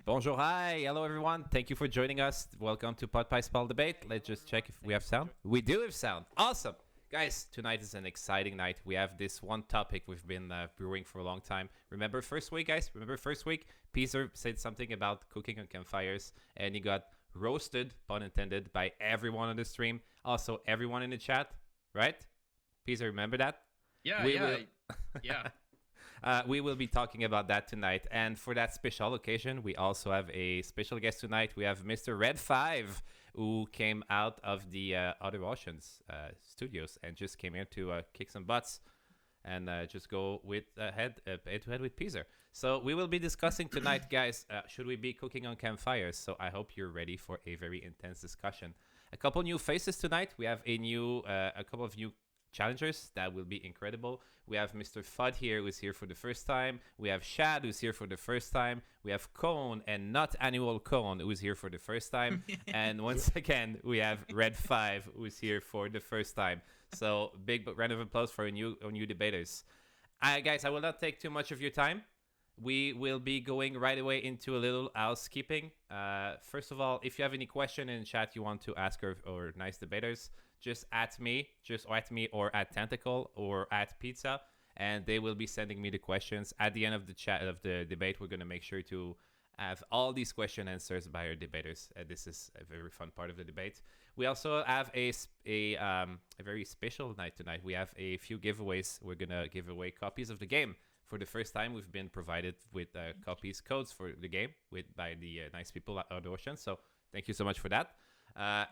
Bonjour, hi, hello everyone. Thank you for joining us. Welcome to Pot Pie Spell Debate. Let's just check if we have sound. We do have sound. Awesome. Guys, tonight is an exciting night. We have this one topic we've been brewing for a long time. Remember first week, guys? Remember first week? Peezer said something about cooking on campfires, and he got roasted, pun intended, by everyone on the stream. Also, everyone in the chat, right? Peezer, remember that? Yeah, We yeah, will. yeah. We will be talking about that tonight. And for that special occasion, we also have a special guest tonight. We have Mr. RedFive, who came out of the Other Oceans studios and just came here to kick some butts and just go with head to head with Peezer. So we will be discussing tonight, guys, should we be cooking on campfires? So I hope you're ready for a very intense discussion. A couple new faces tonight. We have a couple of new challengers that will be incredible. We have Mr. Fudd here, who's here for the first time. We have Shad, who's here for the first time. We have Cone, and not Annual Cone, who's here for the first time. And once again, we have RedFive, who's here for the first time. So big round of applause for our new debaters. Guys, I will not take too much of your time. We will be going right away into a little housekeeping. First of all, if you have any question in chat you want to ask our nice debaters, just at me or at Tentacle or at Pizza, and they will be sending me the questions. At the end of the chat of the debate, we're going to make sure to have all these question answers by our debaters. This is a very fun part of the debate. We also have a very special night tonight. We have a few giveaways. We're going to give away copies of the game. For the first time, we've been provided with codes for the game by the nice people at the Ocean. So thank you so much for that.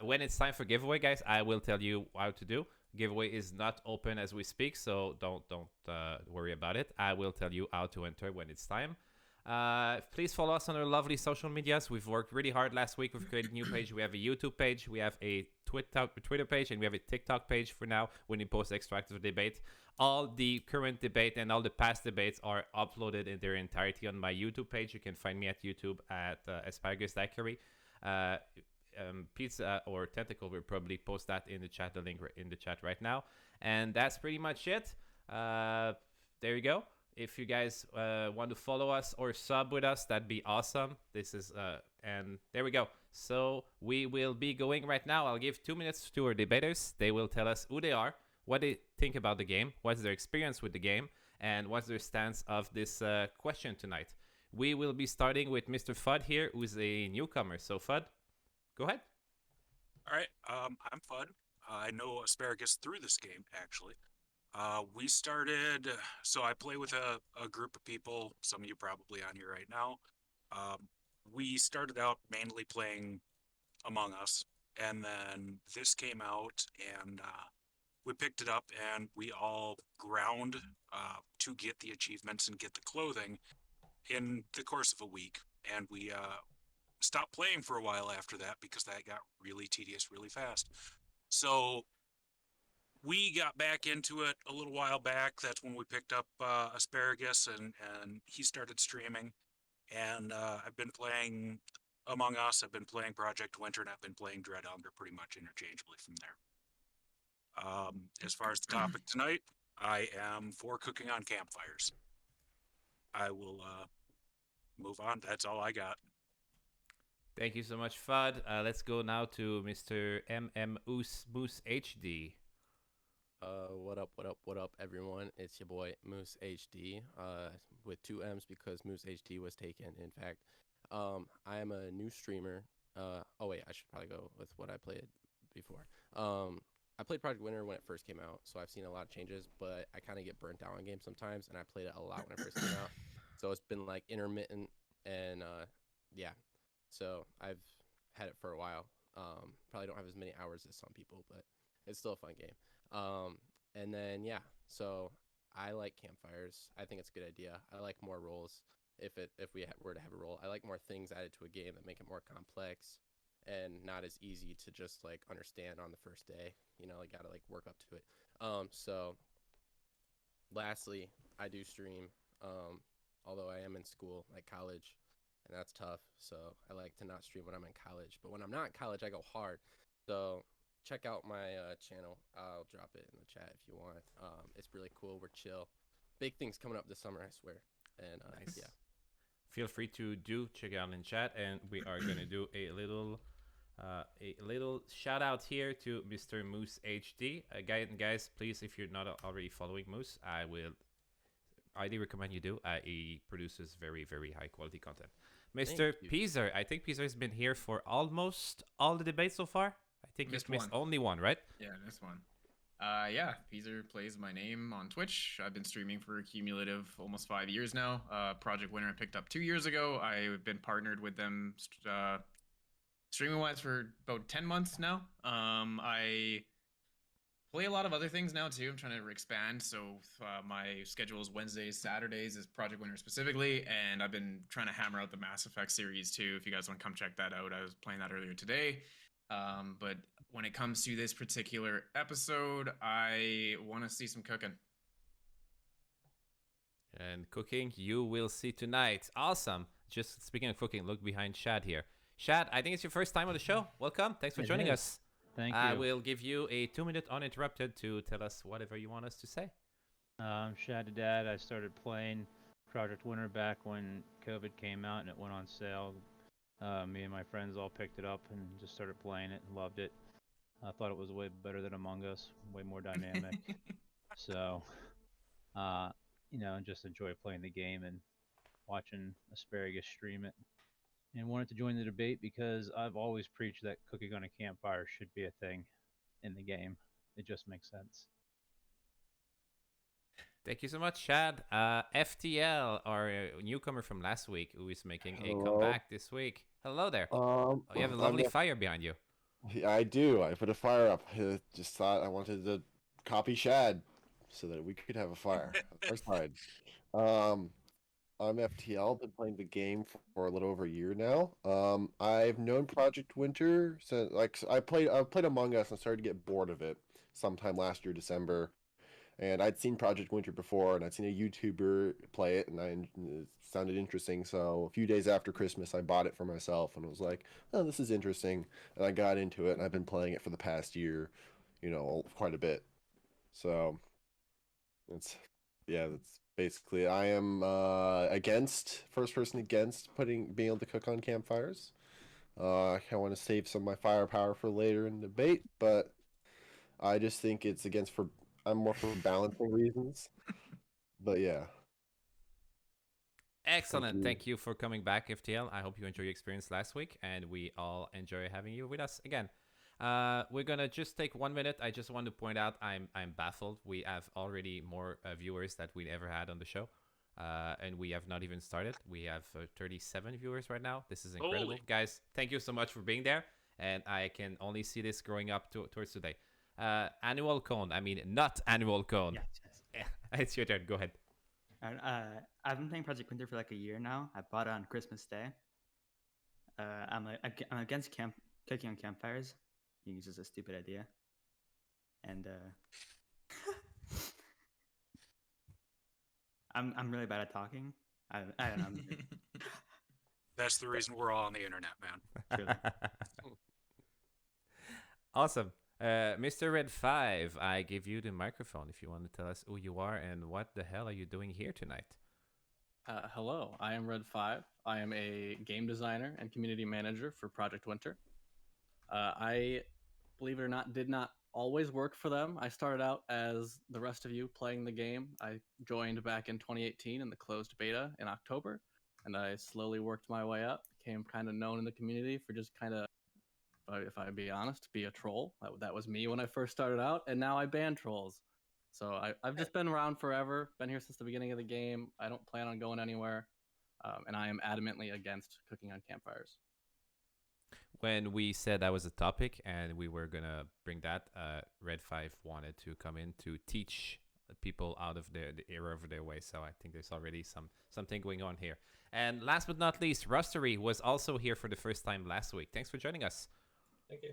When it's time for giveaway, guys, I will tell you how to do. Giveaway is not open as we speak, so don't worry about it. I will tell you how to enter when it's time. Please follow us on our lovely social medias. We've worked really hard last week. We've created a new page. We have a YouTube page. We have a Twitter page, and we have a TikTok page for now when we post extracts of debate. All the current debate and all the past debates are uploaded in their entirety on my YouTube page. You can find me at YouTube at Asparagus Daiquiri. Pizza or Tentacle will probably post that in the chat, the link in the chat right now. And that's pretty much it. There you go. If you guys want to follow us or sub with us, that'd be awesome. And there we go. So we will be going right now. I'll give 2 minutes to our debaters. They will tell us who they are, what they think about the game, what's their experience with the game, and what's their stance of this question tonight. We will be starting with Mr. Fudd here, who's a newcomer. So Fudd, go ahead. All right, I'm Fudd. I know Asparagus through this game, actually. We started, so I play with a group of people, some of you probably on here right now. We started out mainly playing Among Us, and then this came out, and we picked it up, and we all ground to get the achievements and get the clothing in the course of a week. And we stopped playing for a while after that because that got really tedious really fast. So we got back into it a little while back. That's when we picked up Asparagus, and he started streaming. And I've been playing Among Us, I've been playing Project Winter, and I've been playing Dread Hunger pretty much interchangeably from there. As far as the topic tonight, I am for cooking on campfires. I will move on. That's all I got. Thank you so much, Fudd. Let's go now to Mr. MmoooseHD. What up, everyone? It's your boy MmoooseHD, with 2 M's because MmoooseHD was taken. In fact, I am a new streamer. Oh wait, I should probably go with what I played before. I played Project Winter when it first came out, so I've seen a lot of changes, but I kind of get burnt out on games sometimes, and I played it a lot when it first came out. So it's been like intermittent, and yeah. So I've had it for a while. Probably don't have as many hours as some people, but it's still a fun game. And then yeah, so I like campfires. I think it's a good idea. I like more roles. If we were to have a role, I like more things added to a game that make it more complex and not as easy to just like understand on the first day. You know, I gotta like work up to it. So lastly, I do stream. Although I am in school, like college, and that's tough. So I like to not stream when I'm in college. But when I'm not in college, I go hard. So check out my channel. I'll drop it in the chat if you want. It's really cool. We're chill. Big things coming up this summer, I swear. And Nice. Yeah. feel free to check it out in chat, and we are gonna do a little shout out here to Mr. MmoooseHD. Guys, please, if you're not already following Moose, I will highly recommend you do. He produces very, very high quality content. Mr. Peezer, I think Peezer has been here for almost all the debates so far. I think he's missed only one, right? Yeah, this one. Yeah, Peezerplays my name on Twitch. I've been streaming for a cumulative almost 5 years now. Project Winter I picked up 2 years ago. I've been partnered with them streaming-wise for about 10 months now. I play a lot of other things now too. I'm trying to expand, so my schedule is Wednesdays, Saturdays is Project Winter specifically, and I've been trying to hammer out the Mass Effect series too. If you guys want to come check that out, I was playing that earlier today. But when it comes to this particular episode, I want to see some cooking. And cooking, you will see tonight. Awesome. Just speaking of cooking, look behind Shad here. Shad, I think it's your first time on the show. Welcome. Thanks for joining us. Thank you. I will give you a 2-minute uninterrupted to tell us whatever you want us to say. I'm Shad Dad. I started playing Project Winter back when COVID came out and it went on sale. Me and my friends all picked it up and just started playing it and loved it. I thought it was way better than Among Us, way more dynamic. So, just enjoy playing the game and watching Asparagus stream it. And wanted to join the debate because I've always preached that cooking on a campfire should be a thing in the game. It just makes sense. Thank you so much, Shad. FTL, our newcomer from last week, who is making a comeback this week. Hello there. You have a lovely fire behind you. Yeah, I do. I put a fire up. I just thought I wanted to copy Shad so that we could have a fire. First side. I'm FTL. Been playing the game for a little over a year now. I've known Project Winter since I played Among Us and started to get bored of it sometime last year, December. And I'd seen Project Winter before, and I'd seen a YouTuber play it, and it sounded interesting. So a few days after Christmas, I bought it for myself, and was like, "Oh, this is interesting." And I got into it, and I've been playing it for the past year, quite a bit. So that's basically I am first person against being able to cook on campfires. I want to save some of my firepower for later in the debate, but I just think it's against I'm more for balancing reasons. But yeah. Excellent. Thank you for coming back, FTL. I hope you enjoyed your experience last week, and we all enjoy having you with us again. We're gonna just take 1 minute. I just want to point out I'm baffled. We have already more viewers that we ever had on the show, and we have not even started. We have 37 viewers right now. This is incredible, guys. Thank you so much for being there, and I can only see this growing up towards today. Annual cone. I mean, not annual cone. Yes. It's your turn. Go ahead. I've been playing Project Winter for like a year now. I bought it on Christmas Day. I'm against cooking on campfires. I think it's just a stupid idea. And I'm really bad at talking. I don't know. That's the reason we're all on the internet, man. Truly. Awesome. Mr. RedFive, I give you the microphone if you want to tell us who you are and what the hell are you doing here tonight. Hello, I am RedFive. I am a game designer and community manager for Project Winter. I, believe it or not, did not always work for them. I started out as the rest of you playing the game. I joined back in 2018 in the closed beta in October, and I slowly worked my way up, became kind of known in the community for just kind of, if I be honest, be a troll. That was me when I first started out, and now I ban trolls. So I've just been around forever, been here since the beginning of the game. I don't plan on going anywhere, and I am adamantly against cooking on campfires. When we said that was a topic and we were going to bring that, RedFive wanted to come in to teach people out of the error of their way. So I think there's already something going on here. And last but not least, Rustery was also here for the first time last week. Thanks for joining us. Thank you.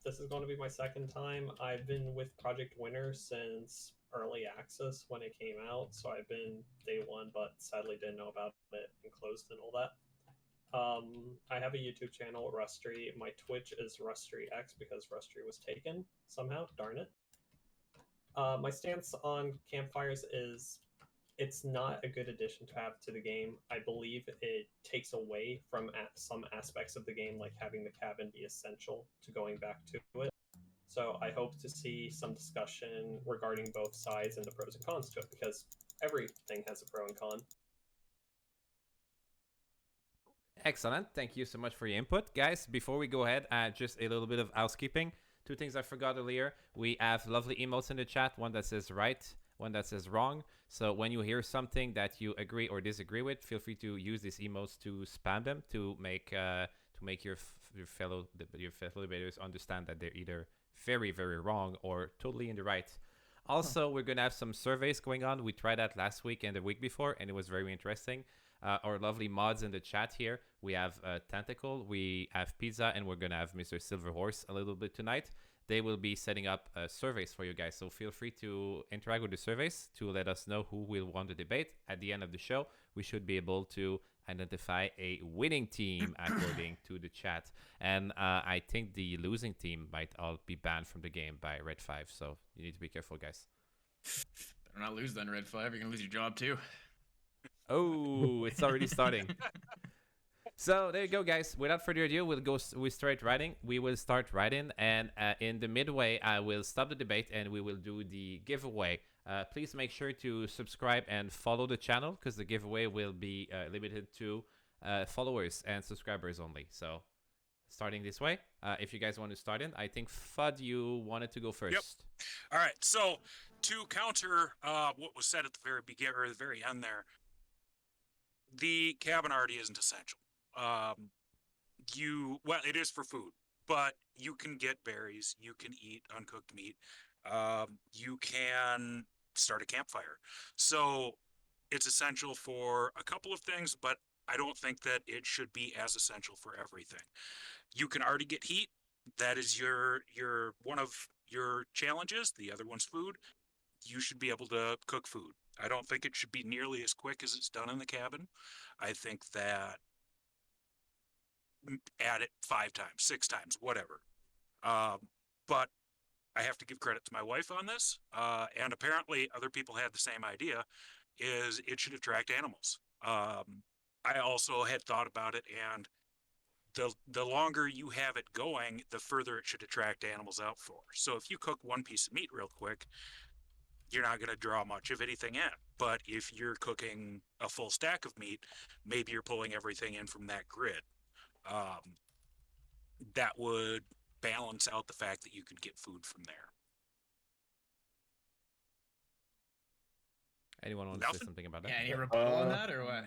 This is going to be my second time. I've been with Project Winter since early access when it came out. So I've been day one, but sadly didn't know about it and closed and all that. I have a YouTube channel, Rustery. My Twitch is RusteryX because Rustery was taken somehow. Darn it. My stance on campfires is it's not a good addition to have to the game. I believe it takes away from some aspects of the game, like having the cabin be essential to going back to it. So I hope to see some discussion regarding both sides and the pros and cons to it, because everything has a pro and con. Excellent. Thank you so much for your input. Guys, before we go ahead, just a little bit of housekeeping. Two things I forgot earlier. We have lovely emotes in the chat, one that says right, one that says wrong. So when you hear something that you agree or disagree with, feel free to use these emotes to spam them to make your fellow debaters understand that they're either very, very wrong or totally in the right. Also, we're going to have some surveys going on. We tried that last week and the week before, and it was very interesting. Our lovely mods in the chat here. We have Tentacle, we have Pizza, and we're going to have Mr. Silverhorse a little bit tonight. They will be setting up surveys for you guys, so feel free to interact with the surveys to let us know who will win the debate. At the end of the show, we should be able to identify a winning team according to the chat. And I think the losing team might all be banned from the game by RedFive, so you need to be careful, guys. Better not lose then, RedFive. You're going to lose your job too. Oh, it's already starting. So there you go, guys. Without further ado, we start writing. We will start writing, and in the midway, I will stop the debate and we will do the giveaway. Please make sure to subscribe and follow the channel, because the giveaway will be limited to followers and subscribers only. So starting this way, if you guys want to start in, I think Fudd, you wanted to go first. Yep. All right. So to counter what was said at the very beginning or the very end there, the cabin already isn't essential. Well, it is for food, but you can get berries, you can eat uncooked meat, you can start a campfire. So it's essential for a couple of things, but I don't think that it should be as essential for everything. You can already get heat. That is your one of your challenges. The other one's food. You should be able to cook food. I don't think it should be nearly as quick as it's done in the cabin. I think that add it 5 times, 6 times, whatever. But I have to give credit to my wife on this, and apparently other people had the same idea, is it should attract animals. I also had thought about it, and the longer you have it going, the further it should attract animals out for. So if you cook one piece of meat real quick, you're not going to draw much of anything in. But if you're cooking a full stack of meat, maybe you're pulling everything in from that grid. That would balance out the fact that you could get food from there. Anyone want to say something about that? Yeah, any rebuttal on that or what?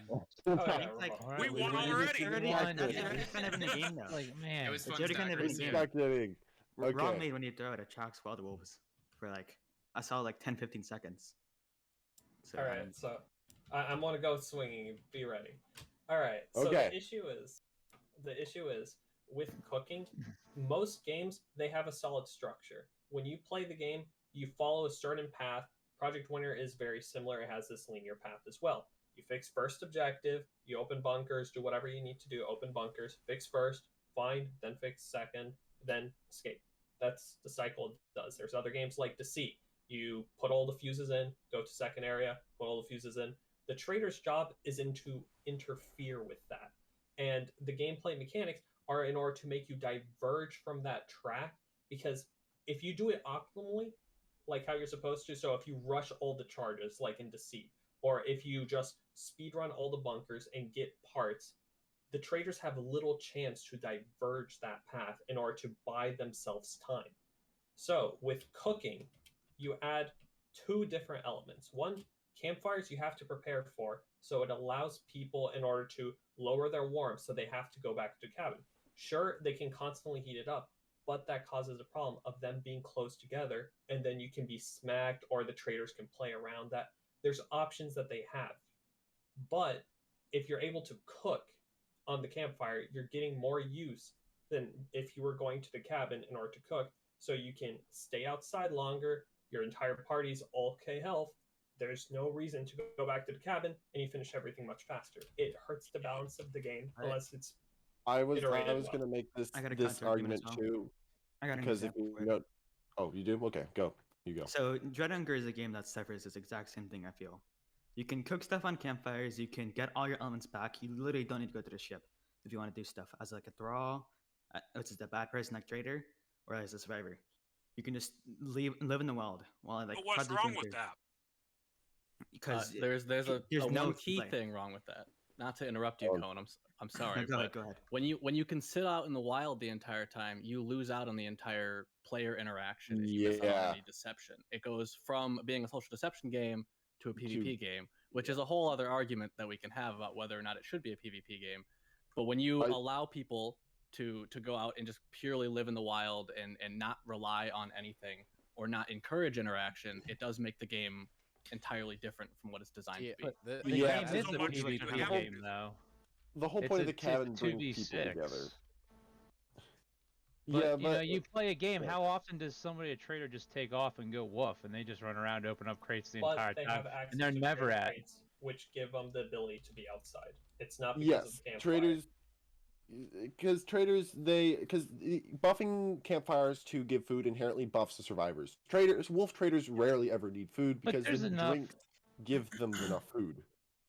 We won already. It's kind of in the game now. Like, man, It was fun. Jody kind of in the game. Speculating. Wrong Okay. made when you throw it attracts wild wolves for like I saw like 10-15 seconds. So, All right, so I'm gonna go swinging. Be ready. All right. So Okay. the issue is with cooking. Most games they have a solid structure. When you play the game, you follow a certain path. Project Winter is very similar. It has this linear path as well. You fix first objective, you open bunkers, do whatever you need to do. Open bunkers, fix first, find, then fix second, then escape. That's the cycle it does. There's other games like Deceit. You put all the fuses in, go to second area, put all the fuses in. The trader's job is to interfere with that. And the gameplay mechanics are in order to make you diverge from that track, because if you do it optimally, like how you're supposed to, so if you rush all the charges, like in Deceit, or if you just speedrun all the bunkers and get parts, the traders have little chance to diverge that path in order to buy themselves time. So with cooking, you add 2 different elements. One, campfires you have to prepare for, so it allows people in order to lower their warmth, so they have to go back to cabin. Sure, they can constantly heat it up, but that causes a problem of them being close together, and then you can be smacked, or the traders can play around that. There's options that they have. But if you're able to cook on the campfire, you're getting more use than if you were going to the cabin in order to cook. So you can stay outside longer, your entire party's all K health, there's no reason to go back to the cabin, and you finish everything much faster. It hurts the balance of the game unless it's I was iterated well. going to make this I got a this counter argument argument as well. too, I got an because if example you for it. know, oh, you do? Okay, go. You go. So Dread Hunger is a game that suffers this exact same thing, I feel. You can cook stuff on campfires. You can get all your elements back. You literally don't need to go to the ship if you want to do stuff as like a thrall, which is the bad person like traitor, or as a survivor. You can just live in the wild while like. But what's wrong with that? Because there's a no one key play. thing wrong with that. Not to interrupt you, Cohen. I'm sorry. Go but ahead. When you can sit out in the wild the entire time, you lose out on the entire player interaction. And you miss out on any deception. It goes from being a social deception game to a PvP game, which is a whole other argument that we can have about whether or not it should be a PvP game. But when you allow people to go out and just purely live in the wild and not rely on anything or not encourage interaction, it does make the game entirely different from what it's designed to be. The game is a PvP game, though. The whole point of the cabin brings people together. But, you know, you play a game. How often does a trader just take off and go woof, and they just run around, open up crates the entire time, and they're never at, which give them the ability to be outside. It's not because of campfire. Traders, because buffing campfires to give food inherently buffs the survivors. Wolf traders rarely ever need food because the drinks give them enough food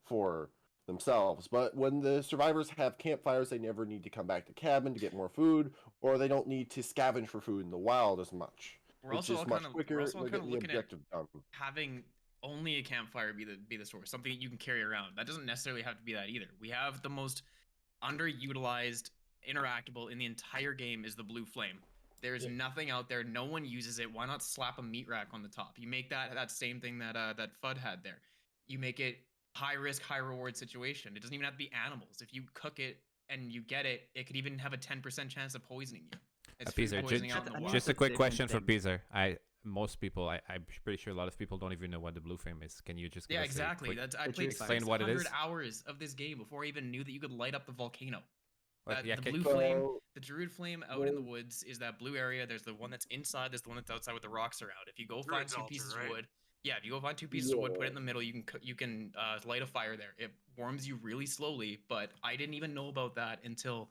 for themselves. But when the survivors have campfires, they never need to come back to cabin to get more food, or they don't need to scavenge for food in the wild as much. We're also much quicker. They're getting the objective done. Having only a campfire be the source, something that you can carry around. That doesn't necessarily have to be that either. We have the most underutilized interactable in the entire game is the blue flame. There's nothing out there. No one uses it. Why not slap a meat rack on the top? You make that same thing that Fudd had there. You make it high risk, high reward situation. It doesn't even have to be animals. If you cook it and you get it, it could even have a 10% chance of poisoning you. It's just a quick question for Peezer. I'm pretty sure a lot of people don't even know what the blue flame is. Can you just exactly? I played explain what it is? 100 hours of this game before I even knew that you could light up the volcano. The blue flame, the druid flame out in the woods is that blue area. There's the one that's inside. There's the one that's outside with the rocks are out. If you go find two pieces of wood, if you go find 2 pieces of wood, put it in the middle. You can light a fire there. It warms you really slowly, but I didn't even know about that until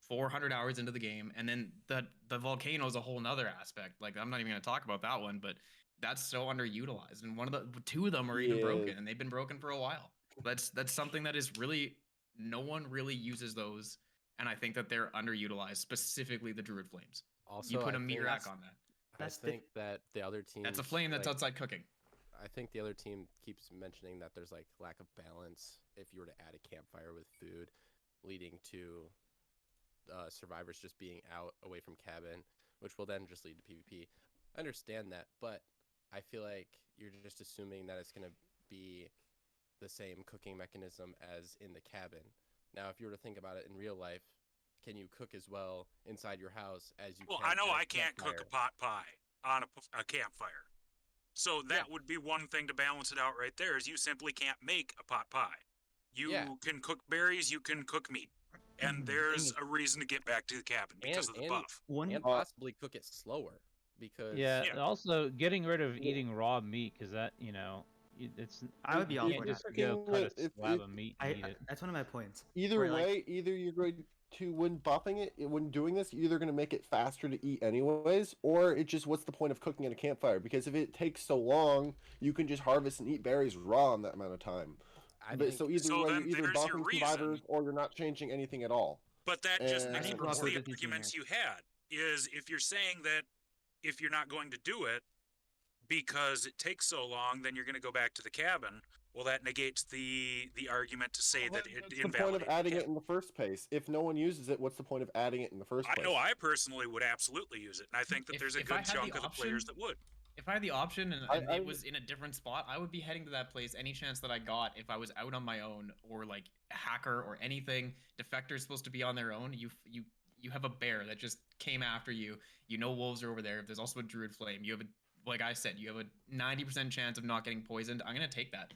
400 hours into the game. And then the volcano is a whole nother aspect. Like, I'm not even going to talk about that one, but that's so underutilized. And two of them are even broken, and they've been broken for a while. That's something that is really, no one really uses those. And I think that they're underutilized, specifically the druid flames. Also, you put a meat rack on that. I think that the other team. That's a flame that's outside cooking. I think the other team keeps mentioning that there's like lack of balance if you were to add a campfire with food, leading to survivors just being out away from cabin, which will then just lead to PvP. I understand that, but I feel like you're just assuming that it's going to be the same cooking mechanism as in the cabin. Now, if you were to think about it in real life, can you cook as well inside your house as you can? Well, I know I can't cook a pot pie on a campfire. So that would be one thing to balance it out right there, is you simply can't make a pot pie. You can cook berries, you can cook meat. And there's a reason to get back to the cabin because of the buff. And possibly cook it slower. Because also getting rid of eating raw meat, because that, it's. I would be all for that. Go cut a slab of meat and eat it. That's one of my points. Either way, either you're going to, when buffing it, when doing this, you're either going to make it faster to eat anyways, or it just, what's the point of cooking at a campfire? Because if it takes so long, you can just harvest and eat berries raw in that amount of time. So either way, you're either buffing survivors or you're not changing anything at all. But that just negates the arguments you had, is if you're saying that if you're not going to do it because it takes so long, then you're going to go back to the cabin. Well, that negates the argument to say that it invalidates. What's the point of adding it in the first place? If no one uses it, what's the point of adding it in the first place? I know I personally would absolutely use it, and I think that there's a good chunk of the players that would. If I had the option and it was in a different spot, I would be heading to that place any chance that I got if I was out on my own, or like a hacker or anything. Defector's supposed to be on their own. You have a bear that just came after you. You know wolves are over there. There's also a druid flame. You have like I said, you have a 90% chance of not getting poisoned. I'm gonna take that.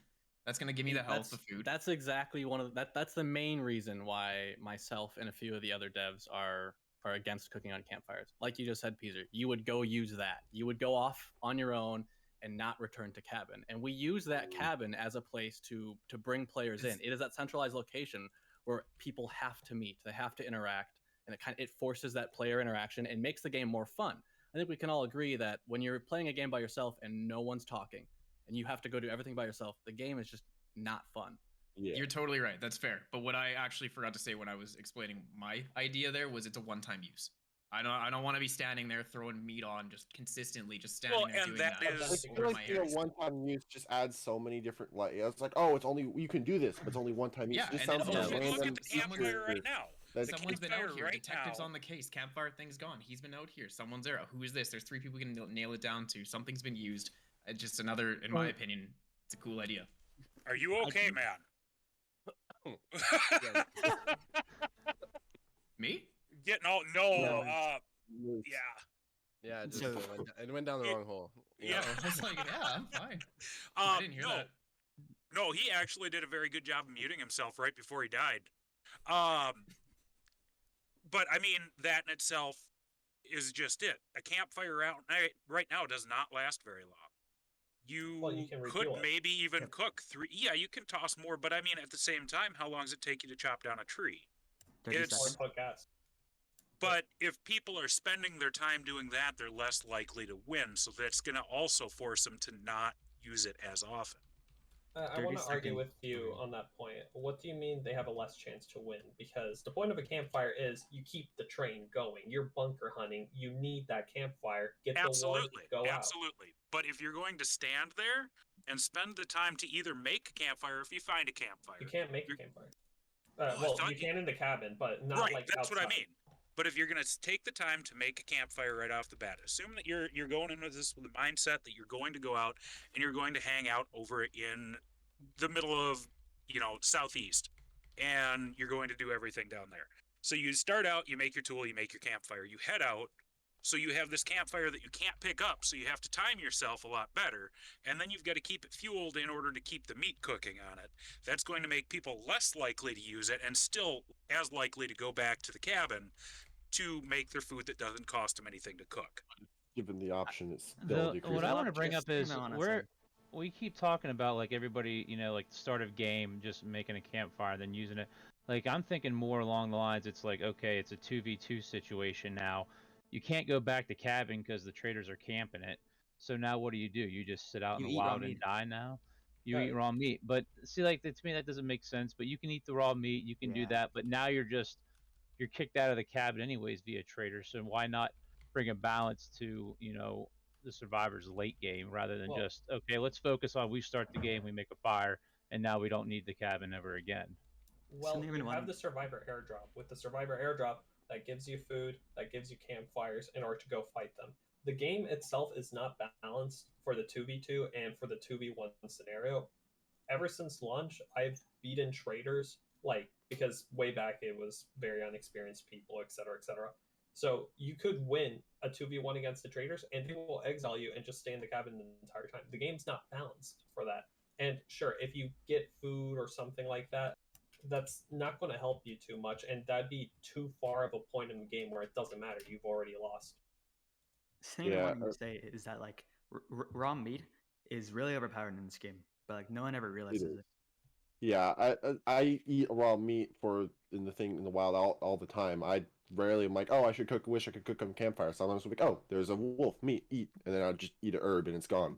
That's gonna give me the health, the food. That's exactly that's the main reason why myself and a few of the other devs are against cooking on campfires. Like you just said, Peezer, you would go use that. You would go off on your own and not return to cabin. And we use that cabin as a place to bring players in. It is that centralized location where people have to meet, they have to interact, and it forces that player interaction and makes the game more fun. I think we can all agree that when you're playing a game by yourself and no one's talking, and you have to go do everything by yourself, the game is just not fun. Yeah. You're totally right. That's fair. But what I actually forgot to say when I was explaining my idea there was it's a one-time use. I don't want to be standing there throwing meat on just consistently, just standing there doing that. I feel like a one-time use just adds so many different it's like, oh, it's only you can do this, but it's only one-time use. Yeah, It just and sounds then, like a Look random at the campfire right now. Someone's been out here. right Detective's now- on the case. Campfire thing's gone. He's been out here. Someone's there. Who is this? There's 3 people we can nail it down to. Something's been used. Just another, in my opinion, it's a cool idea. Are you okay, man? Me? No, yeah. Yeah, it just So- it went down the wrong hole. you Yeah. know? I was like, yeah, I'm fine. I didn't hear no. that. No, he actually did a very good job of muting himself right before he died. But I mean, that in itself is just it. A campfire out right now does not last very long. You can could refuel it. maybe even cook 3. Yeah, you can toss more, but I mean, at the same time, how long does it take you to chop down a tree? 30 It's- seconds. Or put gas. But if people are spending their time doing that, they're less likely to win. So that's going to also force them to not use it as often. I 30 want to argue second with you on that point. What do you mean they have a less chance to win? Because the point of a campfire is you keep the train going. You're bunker hunting. You need that campfire. Get Absolutely. the warmth, go out. Absolutely. But if you're going to stand there and spend the time to either make a campfire, if you find a campfire. You can't make a campfire. I Well, thought you can in the cabin, but not right, like that's outside. what I mean. But if you're going to take the time to make a campfire right off the bat, assume that you're going into this with the mindset that you're going to go out and you're going to hang out over in the middle of, southeast, and you're going to do everything down there. So you start out, you make your tool, you make your campfire, you head out, so you have this campfire that you can't pick up, so you have to time yourself a lot better, and then you've got to keep it fueled in order to keep the meat cooking on it. That's going to make people less likely to use it and still as likely to go back to the cabin to make their food that doesn't cost them anything to cook. Given the option, it's still decreasing. What I want to bring up is Hang on a we keep talking about like everybody, like the start of game, just making a campfire, then using it. Like I'm thinking more along the lines, it's like, okay, it's a 2v2 situation now. You can't go back to cabin because the traitors are camping it. So now what do? You just sit out in You the eat raw wild and meat. die now? You Right. eat raw meat. But see, like to me that doesn't make sense. But you can eat the raw meat, you can do Yeah. that. But now you're kicked out of the cabin anyways via traitor. So why not bring a balance to, the survivor's late game rather than Well- just, okay, let's focus on we start the game, we make a fire, and now we don't need the cabin ever again. Well, Something you even have one- the survivor airdrop. With the survivor airdrop, that gives you food, that gives you campfires in order to go fight them. The game itself is not balanced for the 2v2 and for the 2v1 scenario. Ever since launch, I've beaten traitors, because way back it was very unexperienced people, etc., etc. So you could win a 2v1 against the traitors, and they will exile you and just stay in the cabin the entire time. The game's not balanced for that. And sure, if you get food or something like that, that's not going to help you too much, and that'd be too far of a point in the game where it doesn't matter. You've already lost. Something I Yeah, wanted to say is that raw meat is really overpowered in this game, but no one ever realizes it. Yeah, I eat raw meat in the wild all the time. I rarely am like, oh, wish I could cook on campfire. Sometimes I'm like, oh, there's a wolf, meat, eat, and then I'll just eat an herb and it's gone.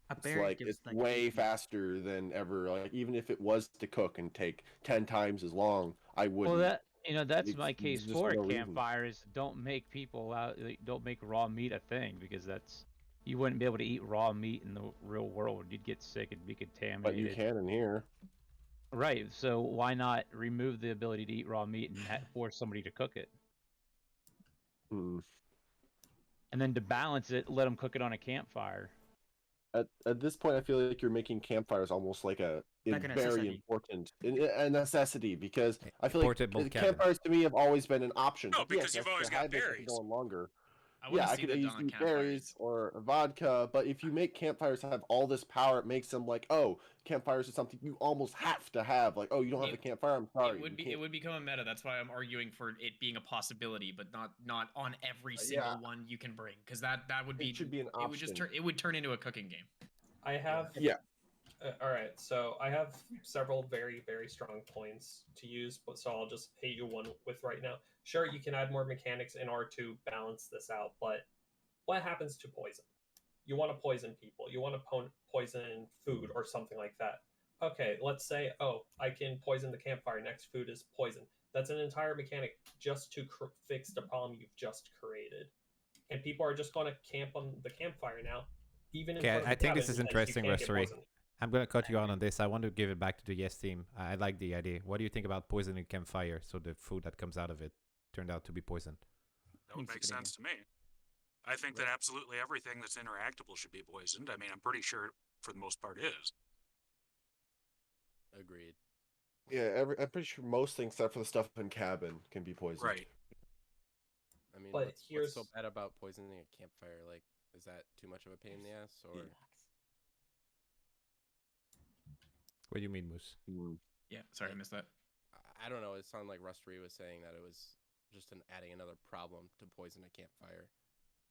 A It's bear like gives it's way faster than ever. Like even if it was to cook and take 10 times as long, I wouldn't. Well, that's It's my case just for no a reason. campfire is don't make don't make raw meat a thing because you wouldn't be able to eat raw meat in the real world. You'd get sick and be contaminated. But you can in here. Right. So why not remove the ability to eat raw meat and force somebody to cook it? Hmm. And then to balance it, let them cook it on a campfire. At this point, I feel like you're making campfires almost like a Like a very necessity. important a necessity because I feel Portable like cabin. campfires to me have always been an option. No, But because yes, you've I always could got hide this, I could berries. go on longer. I want Yeah, to I see could that use done on berries campfires. or vodka, but if you make campfires have all this power, it makes them like, oh, campfires is something you almost have to have. Like, oh, you don't have a campfire, I'm sorry. It would become a meta. That's why I'm arguing for it being a possibility, but not on every single one you can bring, because that would be It should be an It would just option. it would turn into a cooking game. I have Yeah. All right, so I have several very, very strong points to use, but so I'll just hit you one with right now. Sure, you can add more mechanics in order to balance this out, but what happens to poison? You want to poison people, you want to poison food or something like that. okay, let's say, oh, I can poison the campfire. Next food is poison. That's an entire mechanic just to fix the problem you've just created. And people are just going to camp on the campfire now, even in Okay, front of I the think cabin, this is because interesting, you can't get Rustery. poisoned. I'm gonna cut you on this. I want to give it back to the yes team. I like the idea. What do you think about poisoning campfire so the food that comes out of it turned out to be poisoned? That would make sense to me. I think that absolutely everything that's interactable should be poisoned. I mean, I'm pretty sure for the most part is. Agreed. Yeah, I'm pretty sure most things, except for the stuff in cabin, can be poisoned. Right. I mean, But what's so bad about poisoning a campfire? Like, is that too much of a pain in the ass, or? What do you mean, Moose? Yeah, sorry, I missed that. I don't know. It sounded like Rustery was saying that it was just adding another problem to poison a campfire.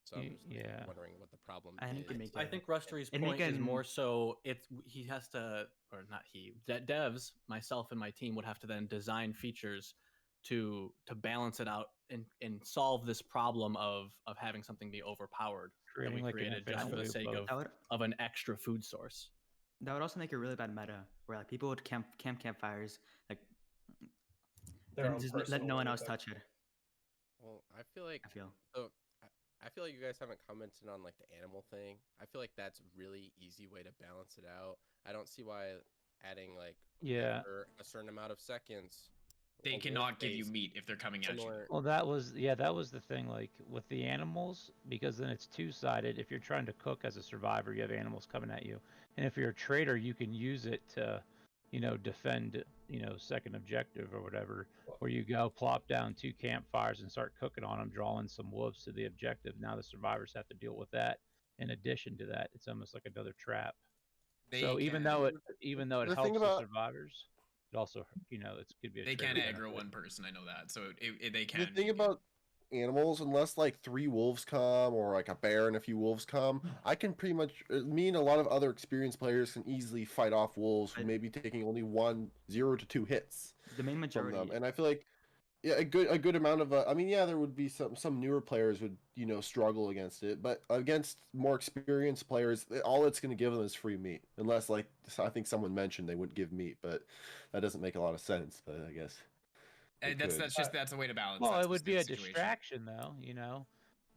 So I'm just wondering what the problem is. I think Rustery's point is more so he has to, or not he, devs, myself and my team would have to then design features to balance it out and solve this problem of having something be overpowered that we created just for the sake of an extra food source. That would also make a really bad meta where like people would camp campfires, like and just let no one else touch it. Well, I feel like you guys haven't commented on like the animal thing. I feel like that's really easy way to balance it out. I don't see why adding like a certain amount of seconds. They cannot give you meat if they're coming at you. Well, that was the thing. Like with the animals, because then it's two-sided. If you're trying to cook as a survivor, you have animals coming at you, and if you're a traitor, you can use it to, defend, second objective or whatever. Where you go, plop down 2 campfires and start cooking on them, drawing some wolves to the objective. Now the survivors have to deal with that. In addition to that, it's almost like another trap. So even though it helps the survivors. It also, it could be. They can't aggro one person. I know that. So they can. The thing about animals, unless like 3 wolves come or like a bear and a few wolves come, I can pretty much. Me and a lot of other experienced players can easily fight off wolves who may be taking only 0 to 2 hits. The main majority. From them. And I feel like, a good amount of. I mean, there would be some newer players would struggle against it, but against more experienced players, all it's going to give them is free meat, unless like I think someone mentioned they wouldn't give meat, but that doesn't make a lot of sense. But I guess that's a way to balance. Well, it would be a distraction, though.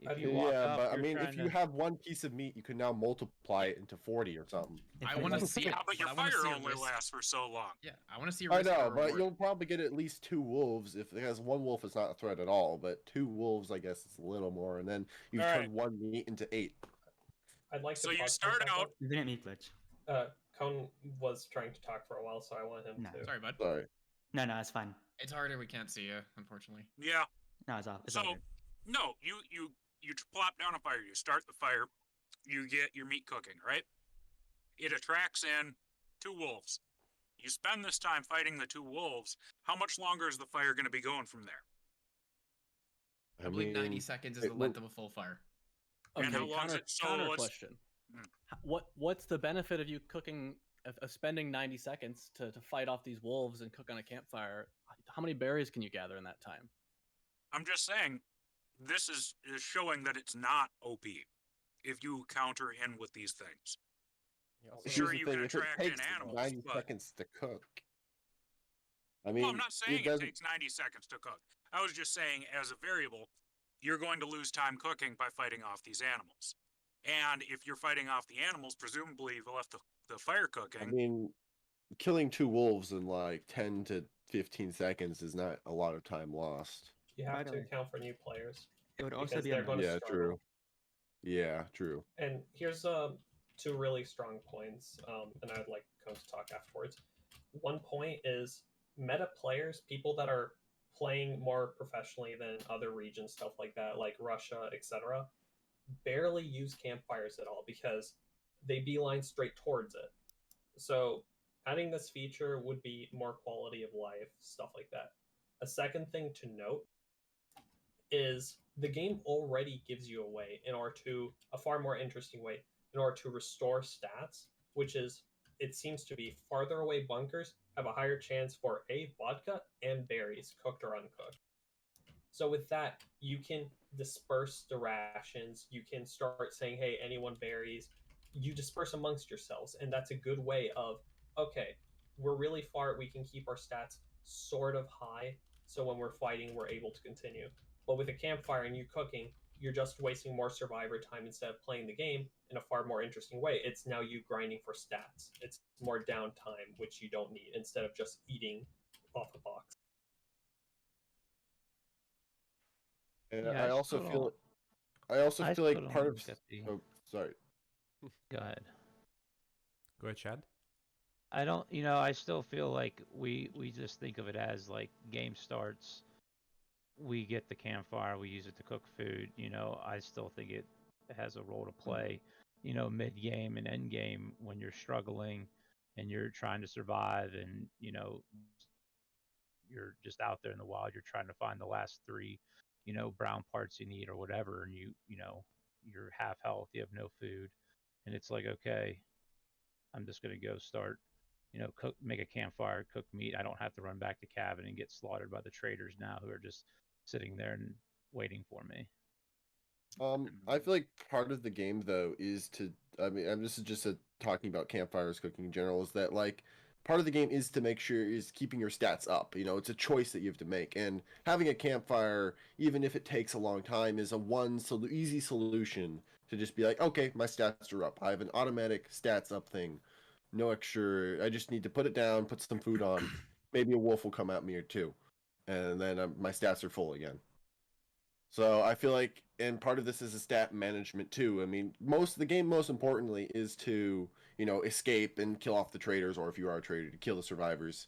If you walk up, but I mean, if you have one piece of meat, you can now multiply it into 40 or something. I want to see it. Yeah, but your fire only lasts for so long. Yeah, I want to see. I know, but you'll probably get at least 2 wolves. If it has 1 wolf, it's not a threat at all. But 2 wolves, I guess, it's a little more. And then you turn 1 meat into 8. I'd like to. So you start out. You didn't meat glitch. Cone was trying to talk for a while, so I want him to. Sorry, bud. Sorry. No, it's fine. It's harder. We can't see you, unfortunately. Yeah. No, it's off. So, no, you plop down a fire. You start the fire. You get your meat cooking, right? It attracts in 2 wolves. You spend this time fighting the 2 wolves. How much longer is the fire going to be going from there? I believe 90 seconds is the length of a full fire. Okay, and how long is it? Counter question. What's the benefit of you cooking, of spending 90 seconds to fight off these wolves and cook on a campfire? How many berries can you gather in that time? I'm just saying, this is showing that it's not OP if you counter in with these things. Sure, you can attract in animals, 90 seconds to cook. I mean, well, I'm not saying it takes 90 seconds to cook. I was just saying, as a variable, you're going to lose time cooking by fighting off these animals. And if you're fighting off the animals, presumably you've left the fire cooking. I mean, killing 2 wolves in like 10 to 15 seconds is not a lot of time lost. You have to account for new players. It would also be true. Yeah, true. And here's 2 really strong points, and I'd like Cone to talk afterwards. One point is meta players, people that are playing more professionally than other regions, stuff like that, like Russia, etc., barely use campfires at all because they beeline straight towards it. So adding this feature would be more quality of life, stuff like that. A second thing to note is the game already gives you a way a far more interesting way in order to restore stats, which is, it seems to be farther away bunkers have a higher chance for vodka and berries, cooked or uncooked. So with that, you can disperse the rations. You can start saying, hey, anyone berries. You disperse amongst yourselves, and that's a good way of, okay, we're really far. We can keep our stats sort of high, so when we're fighting, we're able to continue. But with a campfire and you cooking, you're just wasting more survivor time instead of playing the game in a far more interesting way. It's now you grinding for stats. It's more downtime, which you don't need, instead of just eating off the box. And Yeah, I also still feel, don't- I also I feel still like part don't of. get the- Oh, sorry. Go ahead. Go ahead, Chad. I don't, I still feel like we just think of it as like game starts, we get the campfire, we use it to cook food. I still think it has a role to play, mid game and end game when you're struggling and you're trying to survive, and you're just out there in the wild, you're trying to find the last three, brown parts you need or whatever, and you're half health, you have no food, and it's like, okay, I'm just gonna go start, make a campfire, cook meat. I don't have to run back to cabin and get slaughtered by the traitors now who are just sitting there and waiting for me. I feel like part of the game though is to. I mean, this is just talking about campfires, cooking in general. Is that like part of the game is to make sure is keeping your stats up. It's a choice that you have to make, and having a campfire, even if it takes a long time, is a easy solution to just be like, okay, my stats are up. I have an automatic stats up thing. No extra. I just need to put it down, put some food on. Maybe a wolf will come at me or two, and then my stats are full again. So I feel like, and part of this is a stat management too. I mean, the game, most importantly, is to escape and kill off the traitors, or if you are a traitor, to kill the survivors.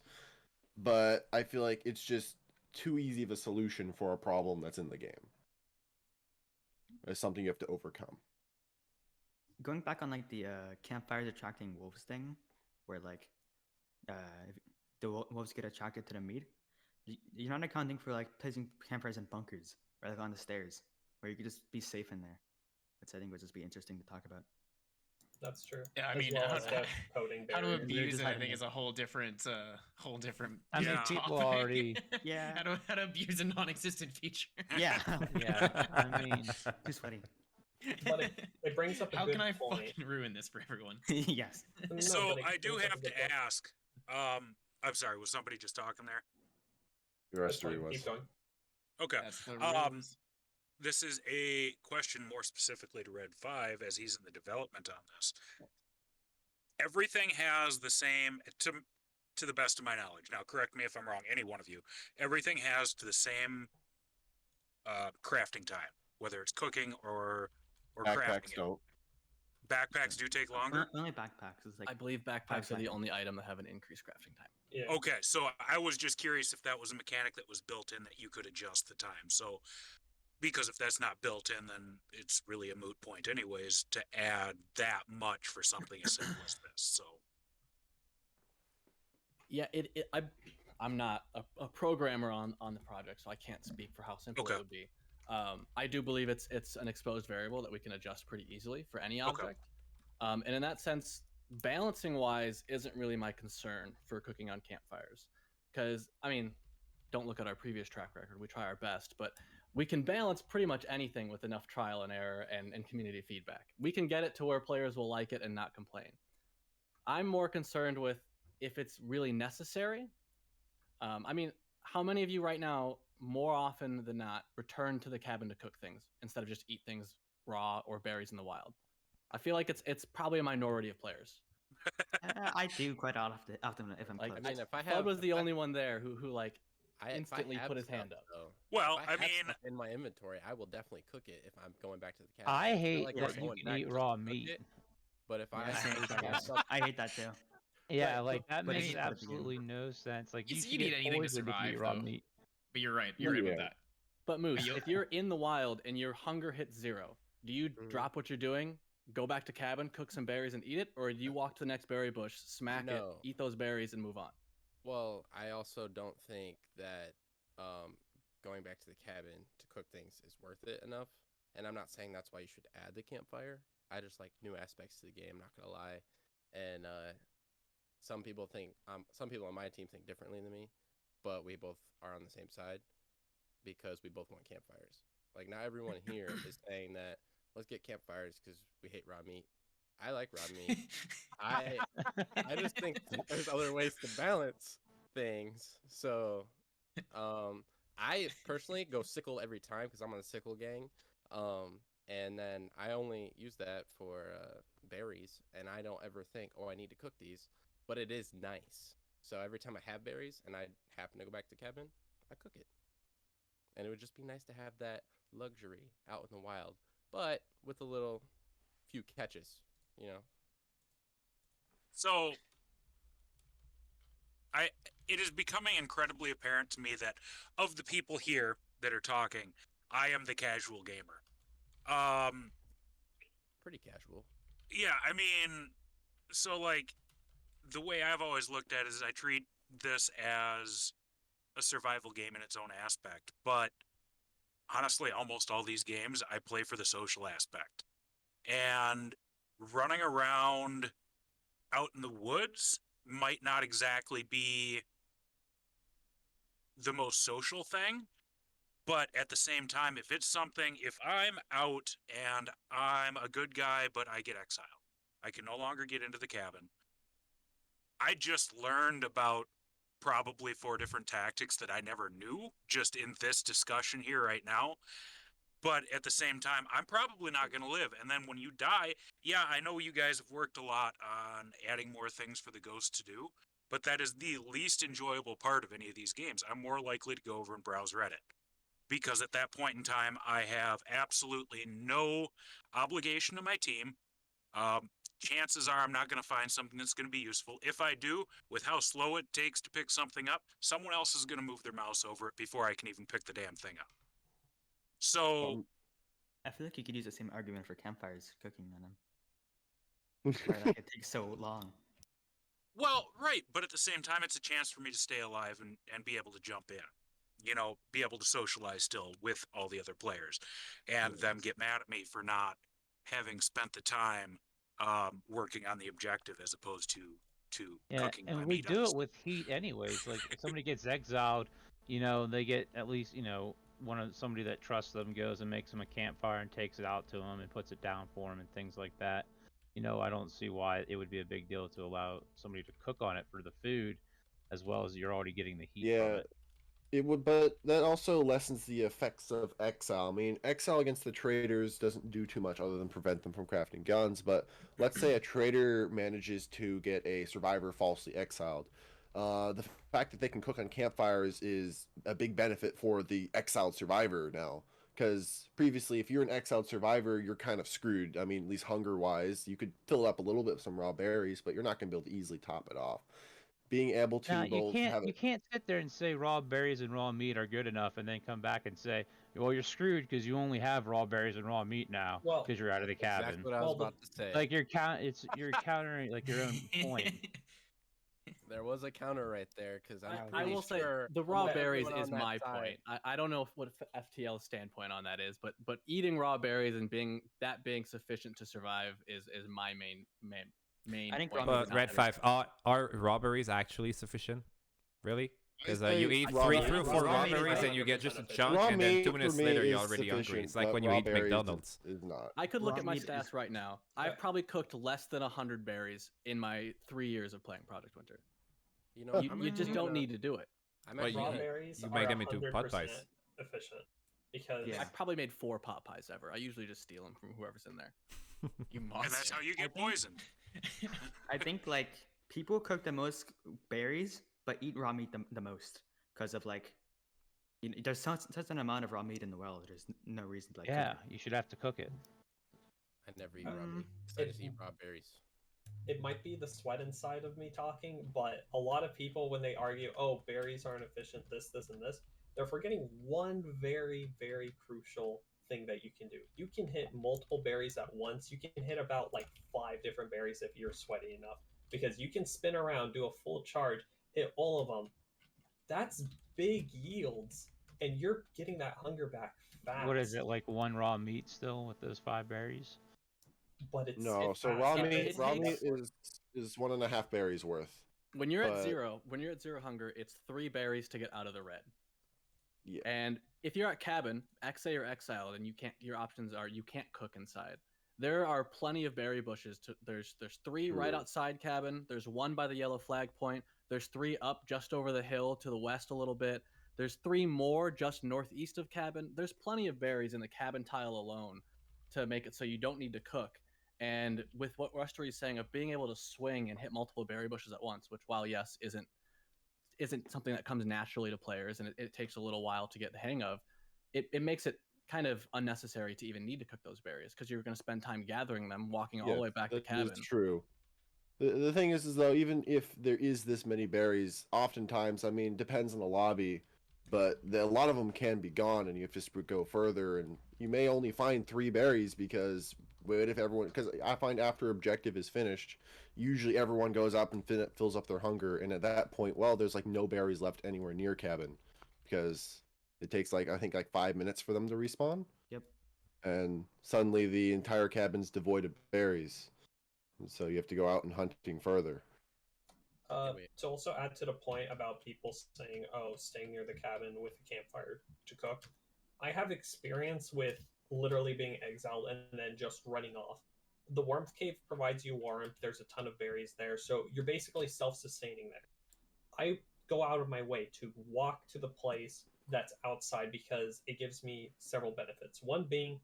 But I feel like it's just too easy of a solution for a problem that's in the game. It's something you have to overcome. Going back on like the campfires attracting wolves thing, where like the wolves get attracted to the meat. You're not accounting for like placing campfires in bunkers or like on the stairs, where you could just be safe in there. Which I think would just be interesting to talk about. That's true. Yeah, I As mean, well how- as the coding How to barriers. abuse it, I hiding think, it. is a whole different I mean, people topic. already- Yeah. How to abuse a non-existent feature. Yeah. Yeah, I mean, Too sweaty. But it brings up a How good can I point. fucking ruin this for everyone? Yes. No, So but it I do brings up a have to good point. ask. I'm sorry. Was somebody just talking there? The That's Rustery fine, was. Keep going. Okay. That's the Um, rules. This is a question more specifically to RedFive, as he's in the development on this. Everything has the same, to the best of my knowledge. Now, correct me if I'm wrong, any one of you. Everything has to the same crafting time, whether it's cooking or crafting. Backpacks don't. Backpacks do take longer. Only backpacks is like. I believe backpacks are the seconds. only item that have an increased crafting time. Yeah. Okay, so I was just curious if that was a mechanic that was built in that you could adjust the time. So, because if that's not built in, then it's really a moot point, anyways, to add that much for something as simple as this. So, Yeah, I'm not a programmer on the project, so I can't speak for how simple Okay. it would be. I do believe it's an exposed variable that we can adjust pretty easily for any object. And in that sense, balancing wise isn't really my concern for cooking on campfires. Because, I mean, don't look at our previous track record. We try our best, but we can balance pretty much anything with enough trial and error and community feedback. We can get it to where players will like it and not complain. I'm more concerned with if it's really necessary. I mean, how many of you right now, more often than not, return to the cabin to cook things instead of just eat things raw or berries in the wild? I feel like it's probably a minority of players. I do quite often if I'm Like, close. I mean, if I Fudd have, was the if I- only one there who like if I instantly have put his stuff, hand up. though, well, if I have mean, stuff in my inventory, I will definitely cook it if I'm going back to the cabin. I feel hate like that I'm you going can back eat just raw to cook meat. it, but if I Yeah, same, if I same. have stuff, I hate that too. Yeah, But- like that but makes you- absolutely no sense. Like you You can need get anything to poisoned if you eat survive, raw though. meat. But you're right. You're right with Yeah. that. But Moose, you- if you're in the wild and your hunger hits 0, do you Mhm. drop what you're doing, go back to cabin, cook some berries and eat it, or do you walk to the next berry bush, smack No. it, eat those berries, and move on? well, I also don't think that going back to the cabin to cook things is worth it enough. And I'm not saying that's why you should add the campfire. I just like new aspects to the game, not gonna lie. And some people on my team think differently than me, but we both are on the same side because we both want campfires. Like, not everyone here is saying that let's get campfires because we hate raw meat. I like raw meat. I just think there's other ways to balance things. So, I personally go sickle every time because I'm on the sickle gang. And then I only use that for berries, and I don't ever think, oh, I need to cook these. But it is nice. So every time I have berries and I happen to go back to cabin, I cook it. And it would just be nice to have that luxury out in the wild, but with a little few catches, you know. So it is becoming incredibly apparent to me that of the people here that are talking, I am the casual gamer. Pretty casual. Yeah, I mean, so like the way I've always looked at it is I treat this as a survival game in its own aspect, but honestly, almost all these games I play for the social aspect. And running around out in the woods might not exactly be the most social thing, but at the same time, if I'm out and I'm a good guy, but I get exiled, I can no longer get into the cabin. I just learned about probably 4 different tactics that I never knew just in this discussion here right now. But at the same time, I'm probably not going to live. And then when you die, yeah, I know you guys have worked a lot on adding more things for the ghost to do, but that is the least enjoyable part of any of these games. I'm more likely to go over and browse Reddit, because at that point in time, I have absolutely no obligation to my team. Chances are I'm not going to find something that's going to be useful. If I do, with how slow it takes to pick something up, someone else is going to move their mouse over it before I can even pick the damn thing up. So I feel like you could use the same argument for campfires cooking on them. Why like it takes so long? well, right, but at the same time, it's a chance for me to stay alive and be able to jump in. You know, be able to socialize still with all the other players, and them get mad at me for not having spent the time working on the objective as opposed to cooking my and we meat do on it with heat anyways. Like if somebody gets exiled, they get at least somebody that trusts them goes and makes them a campfire and takes it out to them and puts it down for them and things like that. I don't see why it would be a big deal to allow somebody to cook on it for the food, as well as you're already getting the heat from Yeah, it. it would, but that also lessens the effects of exile. I mean, exile against the traitors doesn't do too much other than prevent them from crafting guns. But let's say a traitor manages to get a survivor falsely exiled. The fact that they can cook on campfires is a big benefit for the exiled survivor now. Because previously, if you're an exiled survivor, you're kind of screwed. I mean, at least hunger-wise, you could fill it up a little bit with some raw berries, but you're not going to be able to easily top it off. Being able to Now, both have you it. can't sit there and say raw berries and raw meat are good enough, and then come back and say, well, you're screwed because you only have raw berries and raw meat now Well, because you're out of the cabin. Exactly what I was about to say. Like you're countering like your own point. There was a counter right there because I will say sure the raw that berries everyone is on that my side- point. I don't know what FTL's standpoint on that is, but eating raw berries and being sufficient to survive is my main I think point. raw But RedFive, are robberies actually sufficient? Really? Because I you say eat raw 3 meat- through 4 raw meat is robberies and you get 100% just a efficient. chunk, Raw and then meat 2 for minutes me later you're is already hungry. sufficient, It's like but when you raw eat berries McDonald's. is not. I could look Raw at my meat is- stats right now. Yeah. I've probably cooked less than 100 berries in my 3 years of playing Project Winter. You know, You just don't need to do it. I'm But actually Raw you- berries you are make them into 100% pot pies. efficient because Yeah. I've probably made 4 pot pies ever. I usually just steal them from whoever's in there. You and that's monster. how you get think- poisoned. I think like people cook the most berries, but eat raw meat the most because of like, there's such an amount of raw meat in the world. There's no reason to like. Yeah, Cook you should have to cook it. I never eat raw Um, meat. 'Cause I just eat raw berries. it might be the sweat inside of me talking, but a lot of people when they argue, oh, berries aren't efficient, this, and this, they're forgetting one very, very crucial thing that you can do. You can hit multiple berries at once. You can hit about like 5 different berries if you're sweaty enough, because you can spin around, do a full charge, hit all of them. That's big yields, and you're getting that hunger back fast. What is it, like 1 raw meat still with those 5 berries? But it's No, it's so fast. raw It meat takes- is 1.5 berries worth. When you're at But- 0, hunger, it's 3 berries to get out of the red. Yeah. And if you're at cabin, XA or exiled, and your options are you can't cook inside, there are plenty of berry bushes. There's 3 right True. outside cabin. There's 1 by the yellow flag point. There's 3 up just over the hill to the west a little bit. There's 3 more just northeast of cabin. There's plenty of berries in the cabin tile alone to make it so you don't need to cook. And with what Rustery is saying of being able to swing and hit multiple berry bushes at once, which while yes isn't something that comes naturally to players and it takes a little while to get the hang of, it makes it kind of unnecessary to even need to cook those berries because you're going to spend time gathering them, walking all the way back to cabin. That is true. The thing is though, even if there is this many berries, oftentimes, I mean, depends on the lobby, but a lot of them can be gone, and you have to go further, and you may only find 3 berries because what if everyone? Because I find after objective is finished, usually everyone goes up and fills up their hunger, and at that point, well, there's like no berries left anywhere near cabin because it takes I think 5 minutes for them to respawn. Yep. And suddenly the entire cabin's devoid of berries. And so you have to go out and hunting further. To also add to the point about people saying, oh, staying near the cabin with a campfire to cook, I have experience with literally being exiled and then just running off. The warmth cave provides you warmth. There's a ton of berries there, so you're basically self-sustaining there. I go out of my way to walk to the place that's outside because it gives me several benefits. One being,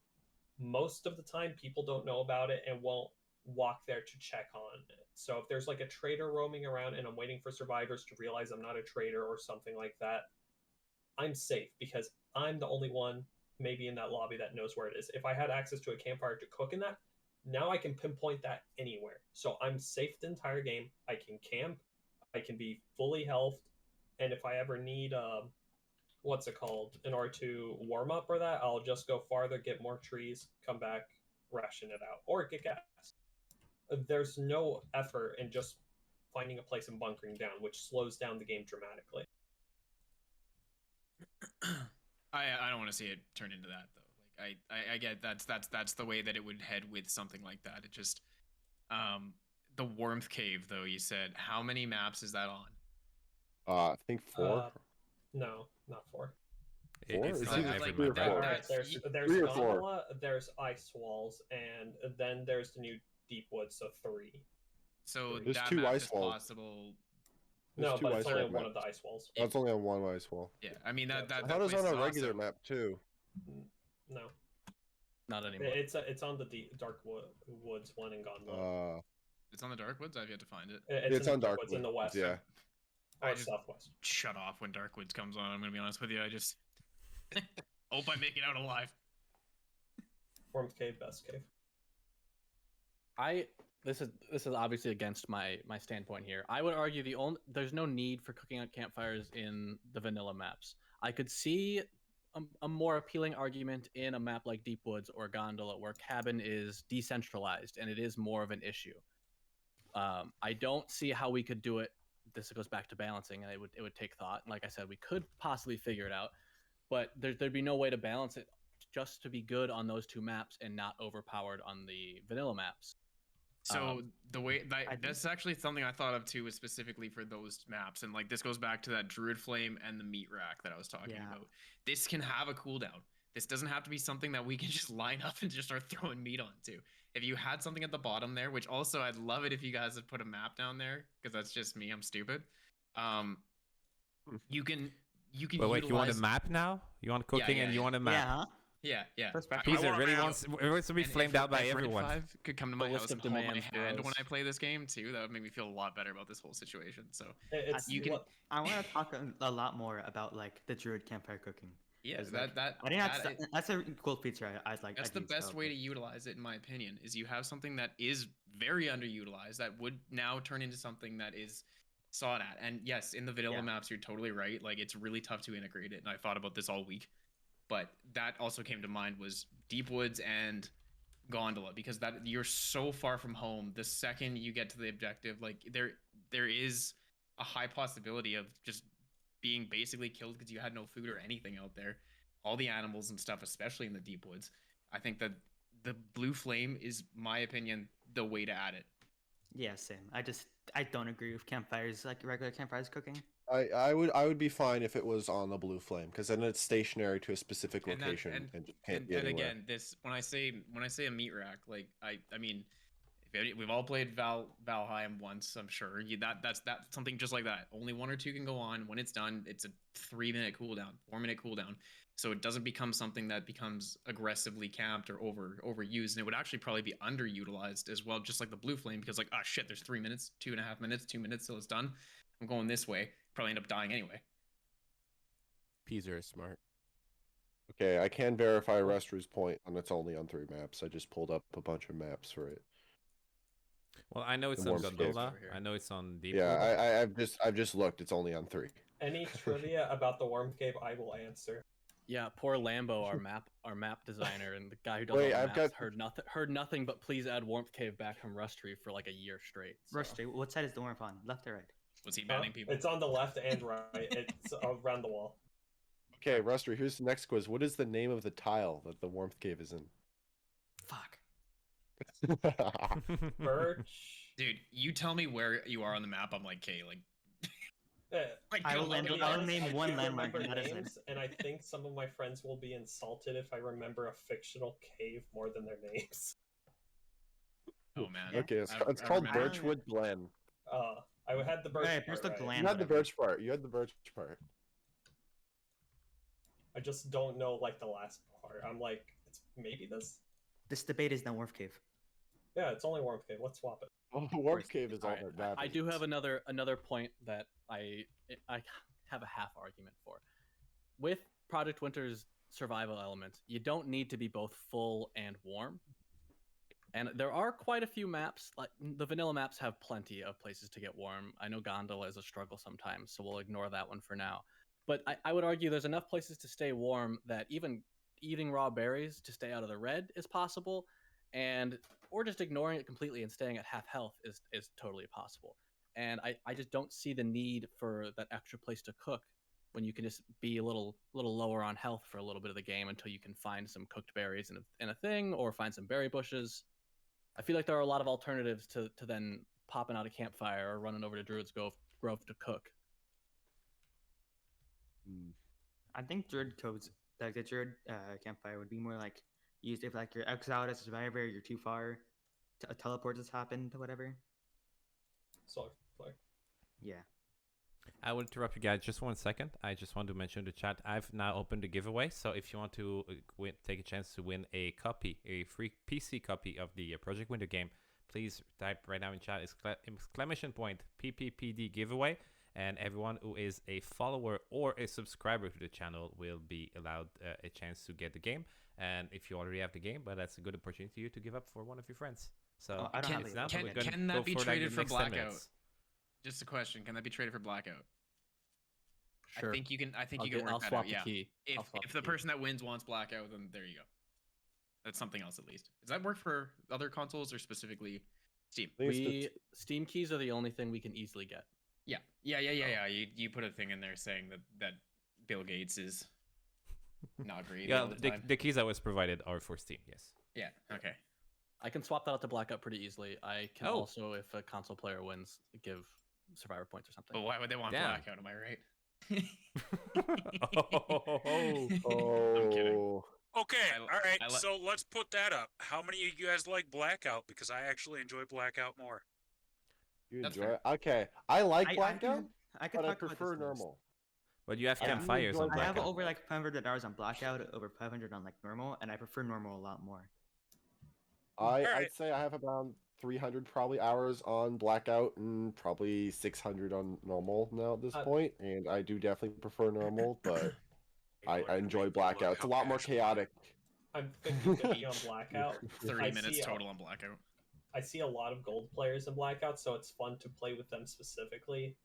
most of the time people don't know about it and won't walk there to check on it. So if there's like a traitor roaming around and I'm waiting for survivors to realize I'm not a traitor or something like that, I'm safe because I'm the only one maybe in that lobby that knows where it is. If I had access to a campfire to cook in that, now I can pinpoint that anywhere. So I'm safe the entire game. I can camp. I can be fully healthed. And if I ever need, what's it called, in order to warm up or that, I'll just go farther, get more trees, come back, ration it out, or get gas. There's no effort in just finding a place and bunkering down, which slows down the game dramatically. I don't want to see it turn into that though. Like I get that's the way that it would head with something like that. It just the warmth cave though, you said, how many maps is that on? I think 4. No, not 4. 4? It's It's not either every 3 or map. 4. Alright, there's 3 or 4. gondola, there's ice walls, and then there's the new deep woods, so 3. So There's that 2 map ice is walls. possible. There's No, 2 but ice it's only wall on one maps. of the ice walls. That's only on 1 ice wall. Yeah, I mean that I thought it was place on is a regular awesome. map too. No, Not anymore. it's on the Dark Woods one in gondola. It's on the Dark Woods. I've yet to find it. It's in on the Dark Woods in the Woods, west. yeah. I Or just southwest. shut off when Dark Woods comes on. I'm gonna be honest with you. I just hope I make it out alive. Warmth cave, best cave. This is obviously against my standpoint here. I would argue there's no need for cooking out campfires in the vanilla maps. I could see a more appealing argument in a map like Deep Woods or Gondola where cabin is decentralized and it is more of an issue. I don't see how we could do it. This goes back to balancing, and it would take thought. And like I said, we could possibly figure it out, but there'd be no way to balance it just to be good on those 2 maps and not overpowered on the vanilla maps. So the way that's actually something I thought of too, was specifically for those maps, and like this goes back to that Druid Flame and the meat rack that I was talking about. This can have a cooldown. This doesn't have to be something that we can just line up and just start throwing meat onto. If you had something at the bottom there, which also I'd love it if you guys had put a map down there, because that's just me, I'm stupid. You can But wait, you want a map now? You want cooking and you want a map? Yeah. Peezer really wants to be flamed out by everyone. RedFive could come to my house and hold my demands for hand us. when I play this game too. That would make me feel a lot better about this whole situation. So You can. I want to talk a lot more about like the Druid campfire cooking. Yeah, Like, that I think that's a cool feature. I'd like. That's the best way to utilize it, in my opinion. Is you have something that is very underutilized that would now turn into something that is sought at. And yes, in the vanilla maps, you're totally right. Like it's really tough to integrate it, and I thought about this all week. But that also came to mind was Deep Woods and Gondola, because that you're so far from home. The second you get to the objective, like there is a high possibility of just being basically killed because you had no food or anything out there. All the animals and stuff, especially in the Deep Woods. I think that the Blue Flame is, my opinion, the way to add it. Yeah, same. I don't agree with campfires like regular campfires cooking. I would be fine if it was on the blue flame, because then it's stationary to a specific And location then, and just can't and, be and anywhere. again, this when I say a meat rack, like I mean, we've all played Valheim once, I'm sure. That's something just like that. Only 1 or 2 can go on. When it's done, it's a 3-minute cooldown, 4-minute cooldown. So it doesn't become something that becomes aggressively camped or overused, and it would actually probably be underutilized as well, just like the blue flame, because like, ah, shit, there's 3 minutes, 2.5 minutes, 2 minutes till it's done. I'm going this way. Probably end up dying anyway. Peezer is smart. Okay, I can verify Rustery's point, and it's only on 3 maps. I just pulled up a bunch of maps for it. Well, I know it's The on Warmth Gondola. Cave. I know it's on Deep. Yeah, I've just looked. It's only on 3. Any trivia about the Warmth Cave, I will answer. Yeah, poor Lambo, our map designer, and the guy who does Wait, all the I've maps got- heard nothing but please add Warmth Cave back from Rustery for like a year straight. So. Rustery, what side is the warmth on? Left or right? Was he banning people? It's on the left and right. It's around the wall. Okay, Rustery, here's the next quiz. What is the name of the tile that the Warmth Cave is in? Fuck. Birch. Dude, you tell me where you are on the map. I'm like, okay, like. Like, I will good luck. land- To be I'll honest, name I one do landmark, remember and that is it. names, and I think some of my friends will be insulted if I remember a fictional cave more than their names. Oh man. Okay, it's I called remember- Birchwood Glen. I had the birch. Right, part Bristol right. Glen. You had the whatever. birch part. You had the birch part. I just don't know like the last part. I'm like, it's maybe this. This debate is the Warmth Cave. Yeah, it's only Warmth Cave. Let's swap it. Oh, the Warmth Cave is all Alright, that matters. I do have another point that I have a half argument for. With Project Winter's survival elements, you don't need to be both full and warm. And there are quite a few maps, like the vanilla maps have plenty of places to get warm. I know Gondola is a struggle sometimes, so we'll ignore that one for now. But I would argue there's enough places to stay warm that even eating raw berries to stay out of the red is possible, or just ignoring it completely and staying at half health is totally possible. And I just don't see the need for that extra place to cook when you can just be a little lower on health for a little bit of the game until you can find some cooked berries in a thing or find some berry bushes. I feel like there are a lot of alternatives to then popping out a campfire or running over to Druid's Grove to cook. I think Druid codes, like the Druid campfire, would be more like used if like you're exiled as a survivor, you're too far, a teleport has happened, whatever. Solar flare. Yeah. I will interrupt you guys just 1 second. I just want to mention in the chat, I've now opened the giveaway. So if you want to take a chance to win a free PC copy of the Project Winter game, please type right now in chat exclamation point PPPD giveaway. And everyone who is a follower or a subscriber to the channel will be allowed a chance to get the game. And if you already have the game, but that's a good opportunity for you to give up for one of your friends. So I don't have it's it. now, Can we're gonna that go be for traded the for next 10 Blackout? minutes. Just a question. Can that be traded for Blackout? Sure. I think you can. I'll work that swap out. the Yeah. key. I'll swap If the the key. person that wins wants Blackout, then there you go. That's something else at least. Does that work for other consoles or specifically Steam? I think it's Steam keys are the only thing we can easily get. Yeah. You put a thing in there saying that Bill Gates is not great. Yeah, all the time. the keys I was provided are for Steam, yes. Yeah. Okay. I can swap that out to Blackout pretty easily. I can Oh. also, if a console player wins, give survivor points or something. But why would they want Damn. Blackout? Am I right? I'm kidding. Oh, Okay, I- all right. I li- So let's put that up. How many of you guys like Blackout? Because I actually enjoy Blackout more. you That's enjoy fair. it? Okay, I like I Blackout, could but I talk about prefer this first. normal. But you have I do campfires enjoy on I have Blackout. over like 500 hours on Blackout, over 500 on like normal, and I prefer normal a lot more. I'd Alright. say I have about 300 probably hours on Blackout and probably 600 on normal now at this point, and I do definitely prefer normal, but I enjoy Blackout. It's a lot more chaotic. I'm 50-50 on Blackout. 30 I minutes see total on Blackout. I see a lot of gold players in Blackout, so it's fun to play with them specifically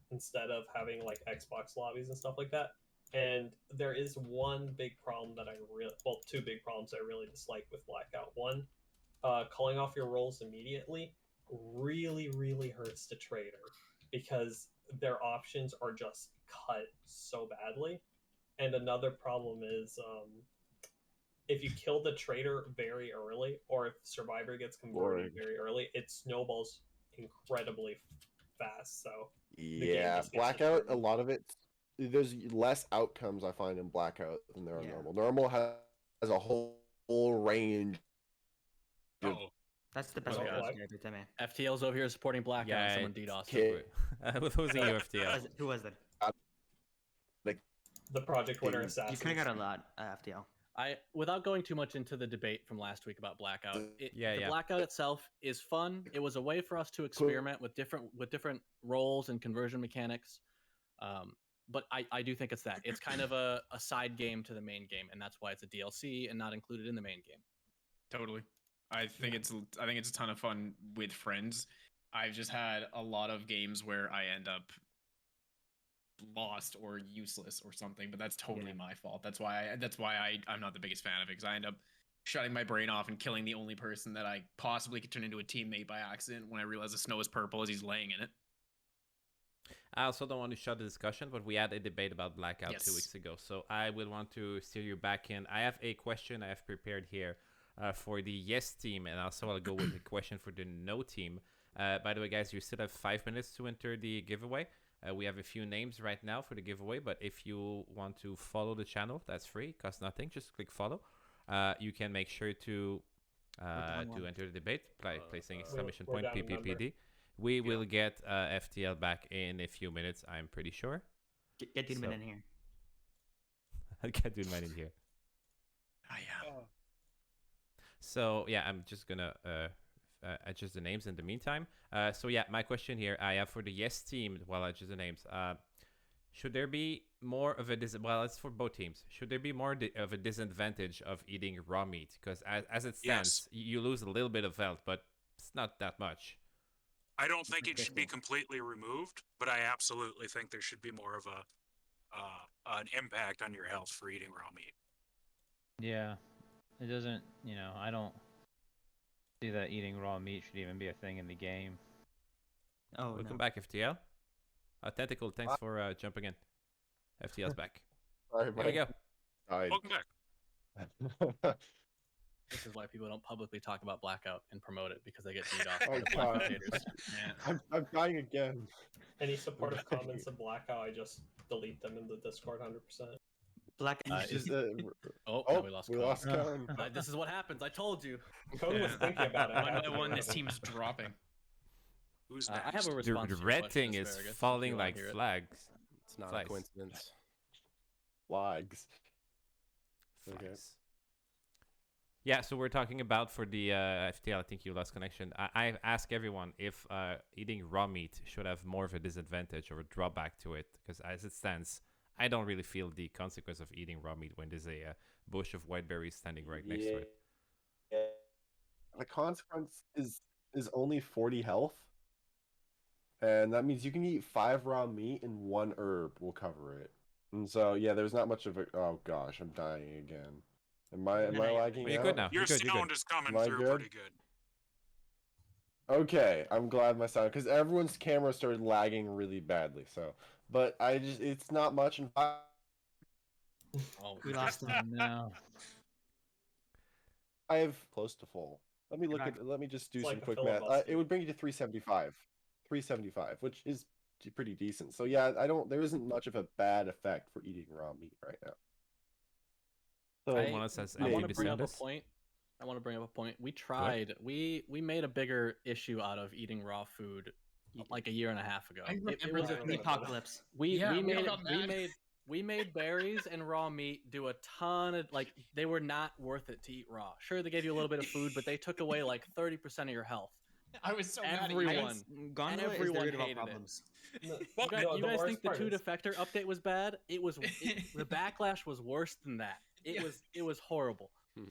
instead of having like Xbox lobbies and stuff like that. And there is one big problem that two big problems I really dislike with Blackout. One, calling off your rolls immediately really, really hurts the trader because their options are just cut so badly. And another problem is if you kill the trader very early, or if Survivor gets converted Boring. very early, it snowballs incredibly fast. So game Yeah, just gets Blackout, a determined. lot of it, there's less outcomes I find in Blackout than there are Yeah. normal. Normal has a whole range. Oh, That's the best Oh, way like- to every time. FTL's over here supporting Blackout and Yeah, someone it's DDoS. kid. With losing your FTL. Who was that? The Project Winner You Assassin. You could have got a lot, FTL. Without going too much into the debate from last week about Blackout, the Yeah. Blackout itself is fun. It was a way for us to experiment with different roles and conversion mechanics. But I do think it's that. It's kind of a side game to the main game, and that's why it's a DLC and not included in the main game. Totally. I think it's a ton of fun with friends. I've just had a lot of games where I end up lost or useless or something, but that's totally my fault. That's why I'm not the biggest fan of it, because I end up shutting my brain off and killing the only person that I possibly could turn into a teammate by accident when I realize the snow is purple as he's laying in it. I also don't want to shut the discussion, but we had a debate about Blackout 2 Yes. weeks ago, so I will want to steer you back in. I have a question I have prepared here for the yes team, and also I'll go with a question for the no team. By the way, guys, you still have 5 minutes to enter the giveaway. We have a few names right now for the giveaway, but if you want to follow the channel, that's free, costs nothing. Just click follow. You can make sure to enter the debate by placing exclamation we're point down a number. PPPD. We will get FTL back in a few minutes, I'm pretty sure. Get Doodman So- in here. I'll get Doodman in here. Yeah. So yeah, I'm just gonna adjust the names in the meantime. So yeah, my question here I have for the yes team while I adjust the names. Should there be more of a well, it's for both teams. Should there be more of a disadvantage of eating raw meat? Because as it stands, you lose a little bit of health, but it's not that much. I don't think it should be completely removed, but I absolutely think there should be more of an impact on your health for eating raw meat. Yeah, it doesn't. I don't see that eating raw meat should even be a thing in the game. Oh, Welcome no. back, FTL. Tentacle, thanks for jumping in. FTL's back. Sorry, Here we go. died. Welcome back. This is why people don't publicly talk about Blackout and promote it, because they get DDoS Oh, by the Blackout God. haters. I'm dying again. Any supportive comments of Blackout, I just delete them in the Discord 100%. Black. Just, Oh, oh, no, we lost. we Code. lost Cone. This is what happens. I told you. Code was thinking about it. I One had by to one, do this it. team's dropping. Who's I next? have a The response. to your red question, thing is Asparagus, if falling you wanna like hear it. flags. It's not Flags. a coincidence. Flags. Okay. Flags. Yeah, so we're talking about for the FTL, I think you lost connection. I ask everyone if eating raw meat should have more of a disadvantage or a drawback to it, because as it stands, I don't really feel the consequence of eating raw meat when there's a bush of white berries standing right next to it. Yeah. The consequence is only 40 health. And that means you can eat 5 raw meat and 1 herb will cover it. And so yeah, there's not much of a oh gosh, I'm dying again. Am I lagging Well, you're out? good now. Your You're good, you're sound good. is coming Am I through good? pretty good. Okay, I'm glad my sound, because everyone's camera started lagging really badly. So, but it's not much. And Oh, We lost him. Oh, no. I have close to full. Let me back. let me just do It's some like a quick math. filibuster. It would bring you to 375, which is pretty decent. So yeah, there isn't much of a bad effect for eating raw meat right now. So Anyone else has I anything want to to bring say on up a this? point. We tried. We made a bigger issue out of eating raw food like a year and a half ago. I It remember was that. a, Apocalypse. Yeah, we we all made got mad. we made berries and raw meat do a ton of they were not worth it to eat raw. Sure, they gave you a little bit of food, but they took away like 30% of your health. I was so mad at you Everyone. guys. Gondola is the Everyone root of all hated it. problems. No, You guys, no, you the guys worst think the part 2 is- defector update was bad? The backlash was worse than that. Yeah. It was horrible. Well,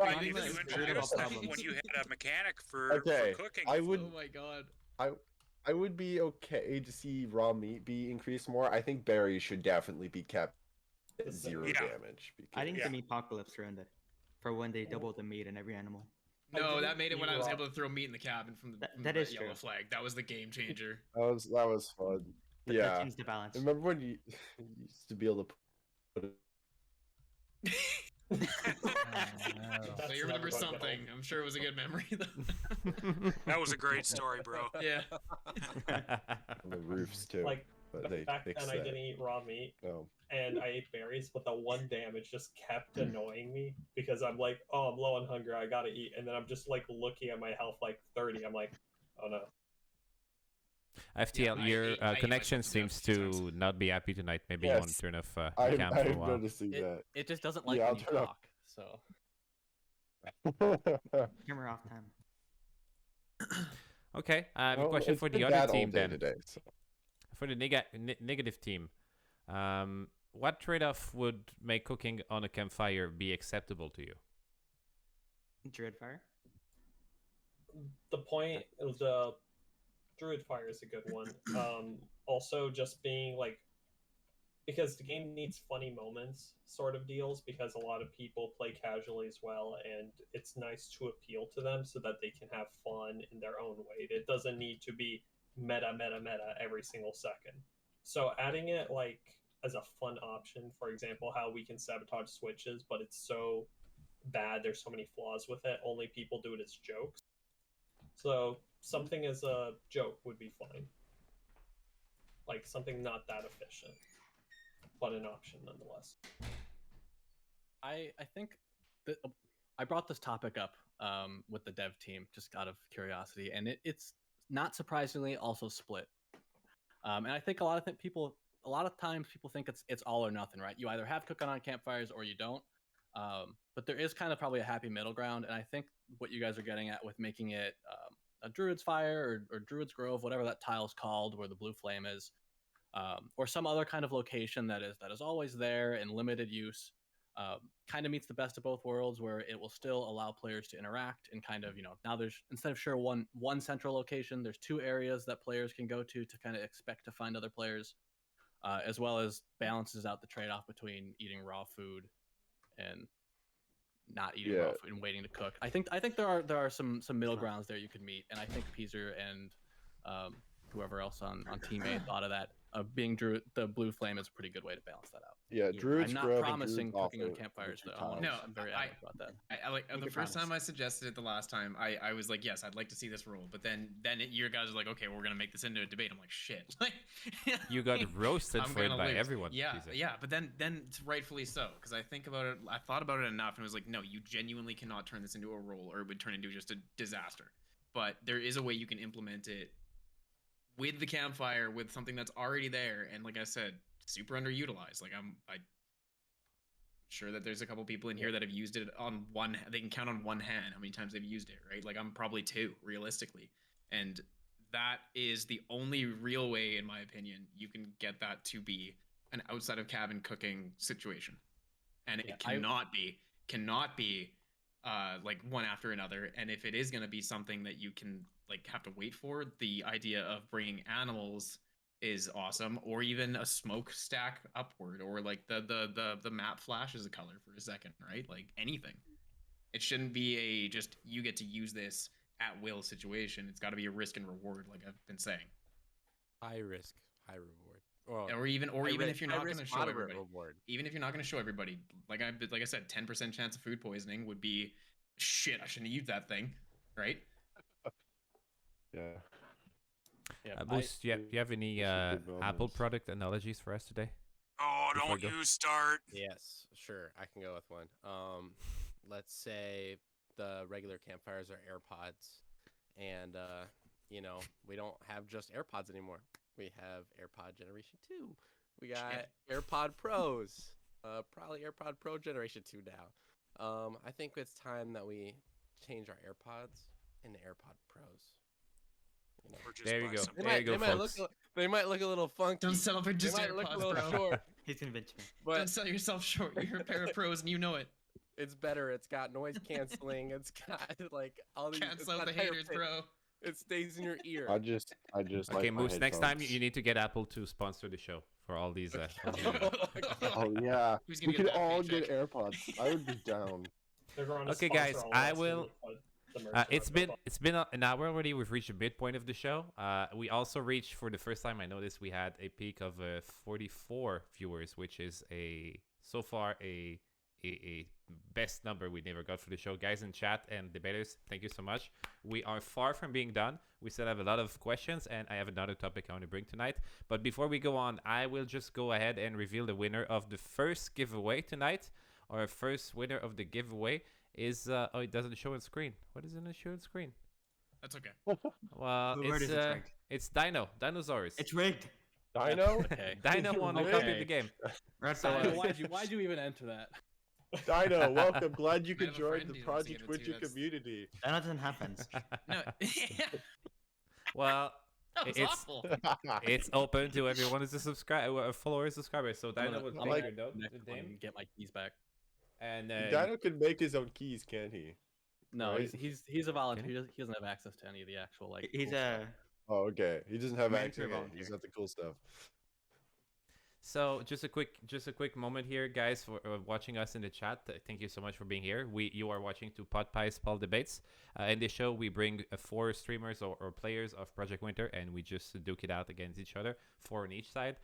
I I mean, think it's you the root of all introduced them problems. when you had a mechanic for Okay, cooking. I would Oh my god. I would be okay to see raw meat be increased more. I think berries should definitely be kept at 0 Yeah. damage. I think Yeah. the Meatpocalypse ruined it. For when they doubled the meat in every animal. No, didn't that made it when I was eat able to throw meat in the cabin from the, That is yellow true. flag. That was the game changer. That was fun. That Yeah. changed the balance. Remember when you used to be able to put Oh, no. So That's you remember never gonna get something. old. I'm sure it was a good memory. Though. That was a great story, bro. Yeah. On the roofs too. Like But they back fixed then, I that. didn't eat raw meat, Oh. and I ate berries, but the one damage just kept annoying me because I'm like, oh, I'm low on hunger, I gotta eat, and then I'm just like looking at my health like 30. I'm like, oh no. FTL, I your ate myself connection to death seems a few times. to not be happy tonight. Maybe you want to Yes. turn off your I'm cam for a while. noticing It just doesn't like Yeah, when I'll you turn off. talk. So that. Camera off time. Okay, I have a Well, question it's for the been other bad all team day then. today, so. For the negative team, what trade-off would make cooking on a campfire be acceptable to you? Druid fire. The point of the druid fire is a good one. Also, just being like, because the game needs funny moments sort of deals, because a lot of people play casually as well, and it's nice to appeal to them so that they can have fun in their own way. It doesn't need to be meta every single second. So adding it like as a fun option, for example, how we can sabotage switches, but it's so bad, there's so many flaws with it, only people do it as jokes. So something as a joke would be fine. Like something not that efficient, but an option nonetheless. I think that I brought this topic up with the dev team just out of curiosity, and it's not surprisingly also split. And I think a lot of times people think it's all or nothing, right? You either have cooking on campfires or you don't. But there is kind of probably a happy middle ground, and I think what you guys are getting at with making it a Druid's Fire or Druid's Grove, whatever that tile's called, where the blue flame is, or some other kind of location that is always there in limited use, kind of meets the best of both worlds, where it will still allow players to interact and kind of, now there's, instead of one central location, there's two areas that players can go to kind of expect to find other players, as well as balances out the trade-off between eating raw food and not eating raw food and waiting to cook. I think there are some middle grounds there you could meet, and I think Peezer and whoever else on Team A thought of that. Being Druid, the blue flame is a pretty good way to balance that out. Yeah, Druid's I'm not Grove and promising Druid's cooking on Offer campfires are though. two No, tiles. I'm very adamant about that. I like You the could first promise. time I suggested it the last time. I was like, yes, I'd like to see this rule, but then your guys are like, okay, we're gonna make this into a debate. I'm like, shit. Like, You got roasted I'm for it gonna by lose. everyone. Yeah, Peezer. yeah, but then it's rightfully so, because I think about it. I thought about it enough, and was like, no, you genuinely cannot turn this into a role, or it would turn into just a disaster. But there is a way you can implement it with the campfire, with something that's already there, and like I said, super underutilized. Like I'm sure that there's a couple people in here that have used it on one. They can count on one hand how many times they've used it, right? Like I'm probably two, realistically, and that is the only real way, in my opinion, you can get that to be an outside of cabin cooking situation, and it cannot be like one after another. And if it is going to be something that you can like have to wait for, the idea of bringing animals is awesome, or even a smoke stack upward, or like the map flashes a color for a second, right? Like anything. It shouldn't be a just you get to use this at will situation. It's got to be a risk and reward, like I've been saying. High risk, high reward. Well, Or even if you're not going to show moderate everybody, reward. even if you're not going to show everybody, like I said, 10% chance of food poisoning would be shit. I shouldn't have used that thing, right? Yeah. Yeah, Moose, do you have any good Apple moments. product analogies for us today? Oh, Before I don't go. you start. Yes, sure. I can go with one. Let's say the regular campfires are AirPods, and we don't have just AirPods anymore. We have AirPod Generation 2. We got AirPod Pros. Probably AirPod Pro Generation 2 now. I think it's time that we change our AirPods into AirPod Pros. Or just There you buy go. some- There you go, folks. They might look a little funky. Don't sell for just They might look a AirPods, little bro. short, He's convinced me. Don't but sell yourself short. You're a pair of pros, and you know it. it's better. It's got noise canceling. It's got like all these. Can't it's sell got the higher haters, pitch. bro. It stays in your ear. I just Okay, like my Moose, next time headphones. you need to get Apple to sponsor the show for all these. Oh yeah, Who's we gonna get could that all paycheck? get AirPods. I would be down. They're going to Okay, sponsor guys, all I of us will- and the merch It's and all. been an hour already. We've reached the midpoint of the show. We also reached, for the first time I noticed, we had a peak of 44 viewers, which is so far a best number we never got for the show. Guys in chat and debaters, thank you so much. We are far from being done. We still have a lot of questions, and I have another topic I want to bring tonight. But before we go on, I will just go ahead and reveal the winner of the first giveaway tonight. Our first winner of the giveaway is... oh, it doesn't show on screen. What doesn't it show on screen? That's okay. Well, it's Dino. Dinosaurs. It's rigged. Dino? Okay. Dino won a copy of the game. RedFive. Why'd you even enter that? Dino, welcome. Glad you I could have a join friend the who wants to Project get it too, Winter that's- community. That doesn't happen. No. Well, That was it's awful. it's open to everyone who's a follower, a subscriber. So Dino will I'm take like- your note, next the one name, and get my keys back. and Dino can make his own keys, can't he? No, Right. he's a volunteer. Can He doesn't have access to any of the actual like. He's cool stuff. Oh, okay. He doesn't have Mandatory access. Okay, volunteer. he's not the cool stuff. So just a quick moment here, guys, for watching us in the chat. Thank you so much for being here. You are watching to Pot Pie Spell Debates. In this show, we bring 4 streamers or players of Project Winter, and we just duke it out against each other, 4 on each side.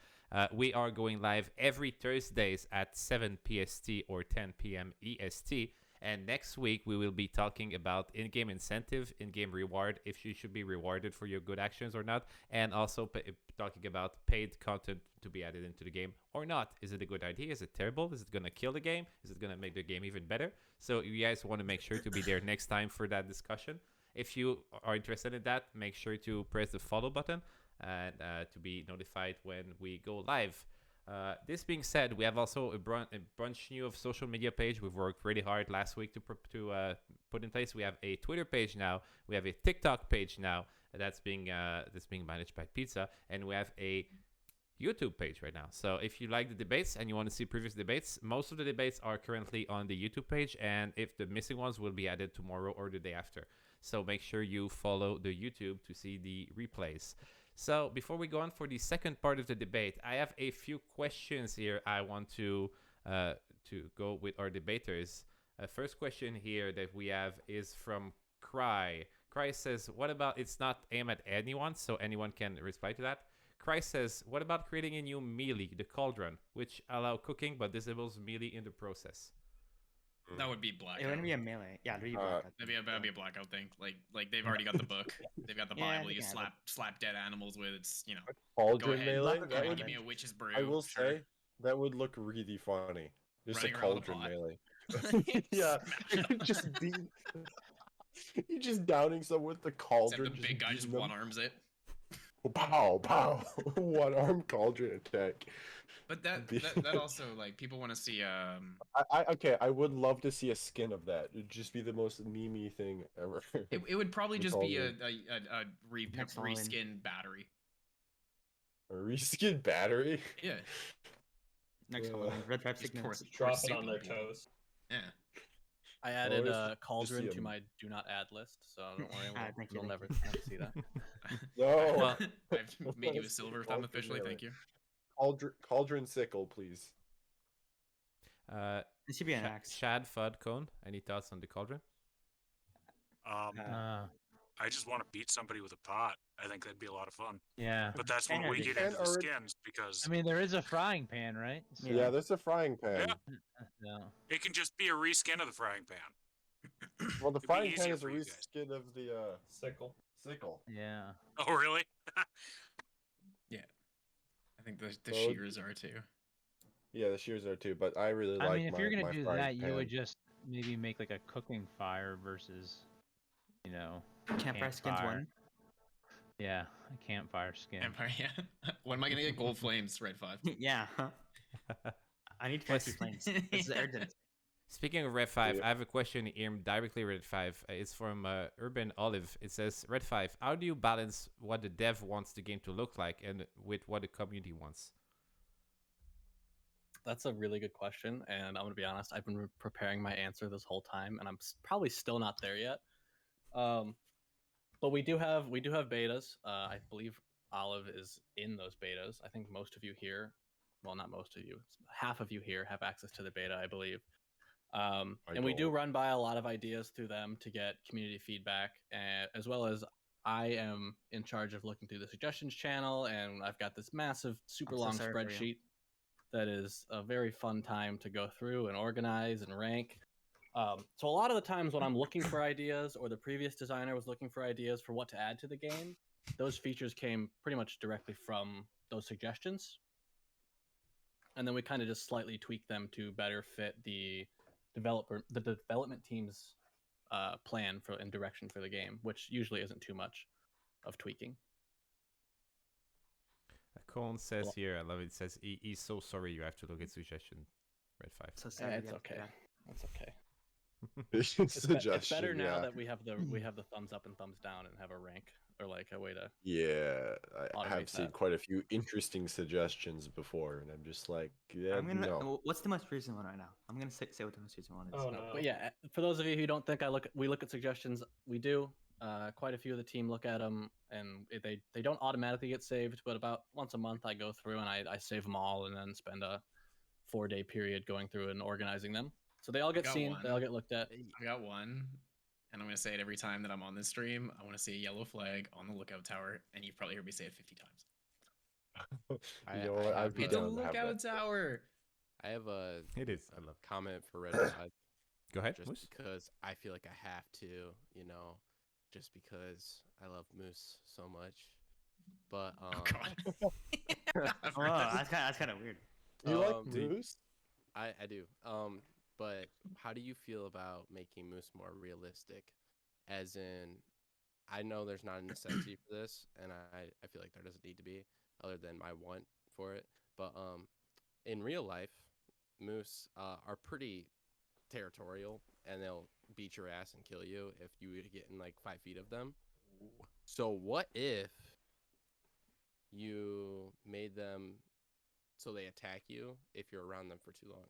We are going live every Thursdays at 7 PST or 10 p.m. EST. And next week, we will be talking about in-game incentive, in-game reward, if you should be rewarded for your good actions or not, and also talking about paid content to be added into the game or not. Is it a good idea? Is it terrible? Is it going to kill the game? Is it going to make the game even better? So you guys want to make sure to be there next time for that discussion. If you are interested in that, make sure to press the follow button and to be notified when we go live. This being said, we have also a bunch new of social media page. We've worked really hard last week to put in place. We have a Twitter page now. We have a TikTok page now that's being managed by Pizza, and we have a YouTube page right now. So if you like the debates and you want to see previous debates, most of the debates are currently on the YouTube page, and if the missing ones will be added tomorrow or the day after. So make sure you follow the YouTube to see the replays. So before we go on for the second part of the debate, I have a few questions here I want to go with our debaters. First question here that we have is from Cry. Cry says, what about it's not aimed at anyone, so anyone can reply to that. Cry says, what about creating a new melee, the Cauldron, which allow cooking but disables melee in the process? That would be blackout. It wouldn't be a melee. Yeah, it'd be blackout. That'd be a blackout thing. Like they've already got the book. They've got the Yeah, Bible. You yeah, slap dead animals with. It's go Cauldron ahead. melee? Love That it. would, Give me a witch's brew. I will sure. say, that would look really funny. Just a Running around with a cauldron pot. melee. Yeah, you're just downing someone with the Except cauldron. the big guy just beating them. one arms it. Pow, pow. One arm cauldron attack. But that also like people want to see Okay, I would love to see a skin of that. It'd just be the most memey thing ever. it would probably The just be a cauldron. Next line. reskin battery. A reskin battery? Yeah. Next Uh, one, RedFive Just pour, signals. pour Drop it soup on their people. toes. Yeah. I added Always just Cauldron see to 'em. my do not add list, so don't worry, Thank you, you'll thank never you. have to see that. No. Well- I've made you a silver thumb officially. Thank you. Cauldron sickle, please. It should be an axe. Shad, Fudd, Cone, any thoughts on the Cauldron? I just want to beat somebody with a pot. I think that'd be a lot of fun. Yeah. But that's when And we you get can into the already- skins because I mean, there is a frying pan, right? So, Yeah, there's a frying pan. no. it can just be a reskin of the frying pan. Well, the It'd be frying pan easier is a for you guys. reskin of the Sickle. sickle. Yeah. Oh, really? I think the So- shears are too. Yeah, the shears are too, but I really like I mean, if you're my gonna do frying that, you would pan. just maybe make like a cooking fire versus, you know, Campfire skins campfire. one. Yeah, a campfire skin. Empire, yeah. When am I gonna get gold flames, RedFive? Yeah. I need fancy flames. This is urgent. Speaking of RedFive, Yeah. I have a question here directly RedFive. It's from Urban Olive. It says, RedFive, how do you balance what the dev wants the game to look like and with what the community wants? That's a really good question, and I'm gonna be honest. I've been preparing my answer this whole time, and I'm probably still not there yet. But we do have betas. I believe Olive is in those betas. I think most of you here, well, not most of you, half of you here have access to the beta, I believe. And we do don't. run by a lot of ideas through them to get community feedback, as well as I am in charge of looking through the suggestions channel, and I've got this massive, super I'm so long sorry for you. spreadsheet that is a very fun time to go through and organize and rank. So a lot of the times when I'm looking for ideas, or the previous designer was looking for ideas for what to add to the game, those features came pretty much directly from those suggestions. And then we kind of just slightly tweak them to better fit the development team's plan for and direction for the game, which usually isn't too much of tweaking. Colin says here, I love it. It says he's so sorry you have to look at suggestion. RedFive. So sorry. It's okay. That's okay. Suggestion, It's better now yeah. that we have the thumbs up and thumbs down and have a rank or like a way to. Yeah, I automate have seen that. quite a few interesting suggestions before, and I'm just like, yeah, I'm gonna. no. What's the most recent one right now? I'm gonna say what the most recent one is. Oh no. But yeah, for those of you who don't think we look at suggestions, we do. Quite a few of the team look at them, and they don't automatically get saved, but about once a month I go through and I save them all, and then spend a 4-day period going through and organizing them. So they all get Got seen, one. they all get looked at. I got one, and I'm gonna say it every time that I'm on this stream. I want to see a yellow flag on the lookout tower, and you've probably heard me say it 50 times. You know what? I'd be It's a down to have lookout that. tower. I have a It is. I a love. comment for RedFive. Go ahead, Just Moose. because I feel like I have to, just because I love Moose so much. But Oh god. I've Oh, heard this. that's kind of weird. You like Um, Moose? I do. But how do you feel about making Moose more realistic? As in, I know there's not a necessity for this, and I feel like there doesn't need to be, other than my want for it. But in real life, Moose are pretty territorial, and they'll beat your ass and kill you if you get in like 5 feet of them. So what if you made them so they attack you if you're around them for too long,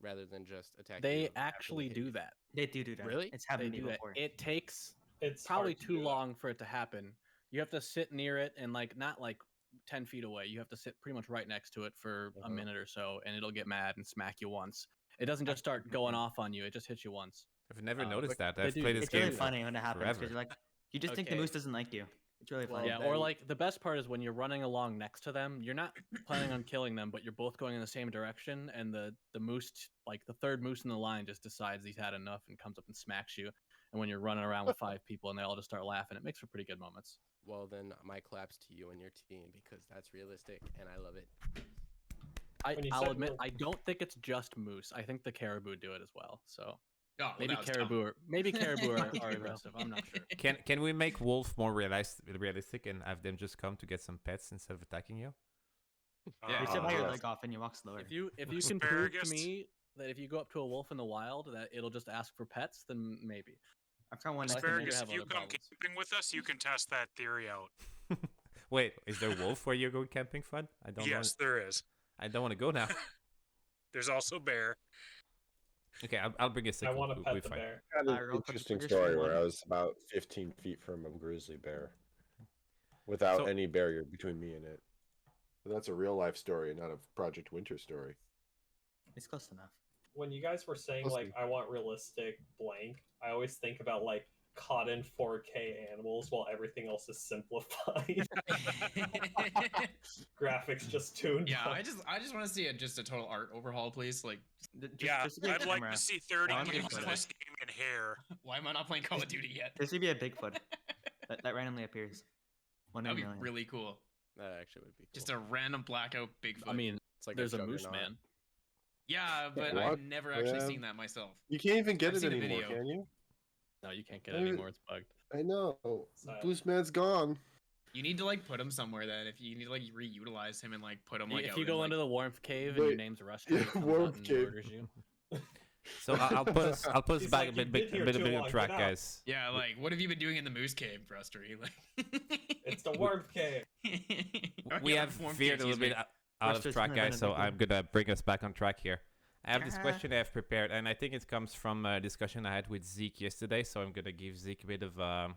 rather than just attack you? They after actually hit do you? that. They do that. Really? It's They happened to do me that. before. It takes It's probably hard to too do that. long for it to happen. You have to sit near it and like not like 10 feet away. You have to sit pretty much right next to it for a minute or so, and it'll get mad and smack you once. It doesn't just start going off on you. It just hits you once. I've never but noticed that. they I've do- played this It's game really for funny when it happens forever. because you're like, you just think the Okay. moose doesn't like you. It's really Well, funny. Yeah, or like the best part is when you're running along next to them, you're not planning on killing them, but you're both going in the same direction, and the moose, like the third moose in the line, just decides he's had enough and comes up and smacks you. And when you're running around with 5 people and they all just start laughing, it makes for pretty good moments. Well, then my claps to you and your team, because that's realistic and I love it. When you I'll said admit, we're- I don't think it's just moose. I think the caribou do it as well. So Oh, well, maybe that was dumb. caribou are Caribou. aggressive. I'm not sure. Can we make wolf more realistic and have them just come to get some pets instead of attacking you? Yeah. You should bite your yes. leg off and you walk slower. If you can prove to Asparagus. me that if you go up to a wolf in the wild that it'll just ask for pets, then maybe. I've got one. Well, I think Asparagus, have if you other come problems. camping with us, you can test that theory out. Wait, is there wolf where you go camping, Fudd? I don't Yes, there is. I don't want to go now. There's also bear. Okay, I'll bring a I sickle. want to We'll pet the be fine. bear. I had Alright, an real quick, interesting just story one. where I was about 15 feet from a grizzly bear without So- any barrier between me and it. But that's a real life story, not a Project Winter story. It's close enough. When you guys were saying We'll like see. I want realistic blank, I always think about like caught in 4K animals while everything else is simplified. Graphics just tuned. Yeah, up. I just want to see just a total art overhaul, please. Like, Yeah, just be a I'd like camera. to see 30 One games big of this game in hair. why am I not playing Call of Duty yet? There should be a Bigfoot that randomly appears. One in a That'd be million. really cool. That actually would be cool. Just a random blackout Bigfoot. I mean, it's like there's a moose juggernaut. man. yeah, but What? I've never actually Yeah. seen that myself. You can't even get I've it seen a anymore, video. can you? No, you can't get it Maybe- anymore. It's bugged. I know. Sad. Boost Man's gone. You need to like put him somewhere. Then if you need to like reutilize him and like put him like if out you in, go like... into the warmth cave and your Wait. name's Rustery, Yeah, it comes warmth out and cave. murders you. So I'll put us He's back like, a bit, "You've bit, been here bit, too bit long, of track, get out." guys. Yeah, like what have you been doing in the moose cave, Rustery? Like, It's the warmth cave. We Yeah, have warm veered a cave, little bit excuse out of Ruster's track, gonna guys. have So a I'm gonna bring us back on track here. I have this Yeah. question I have prepared, and I think it comes from a discussion I had with Zeke yesterday. So I'm gonna give Zeke a bit of a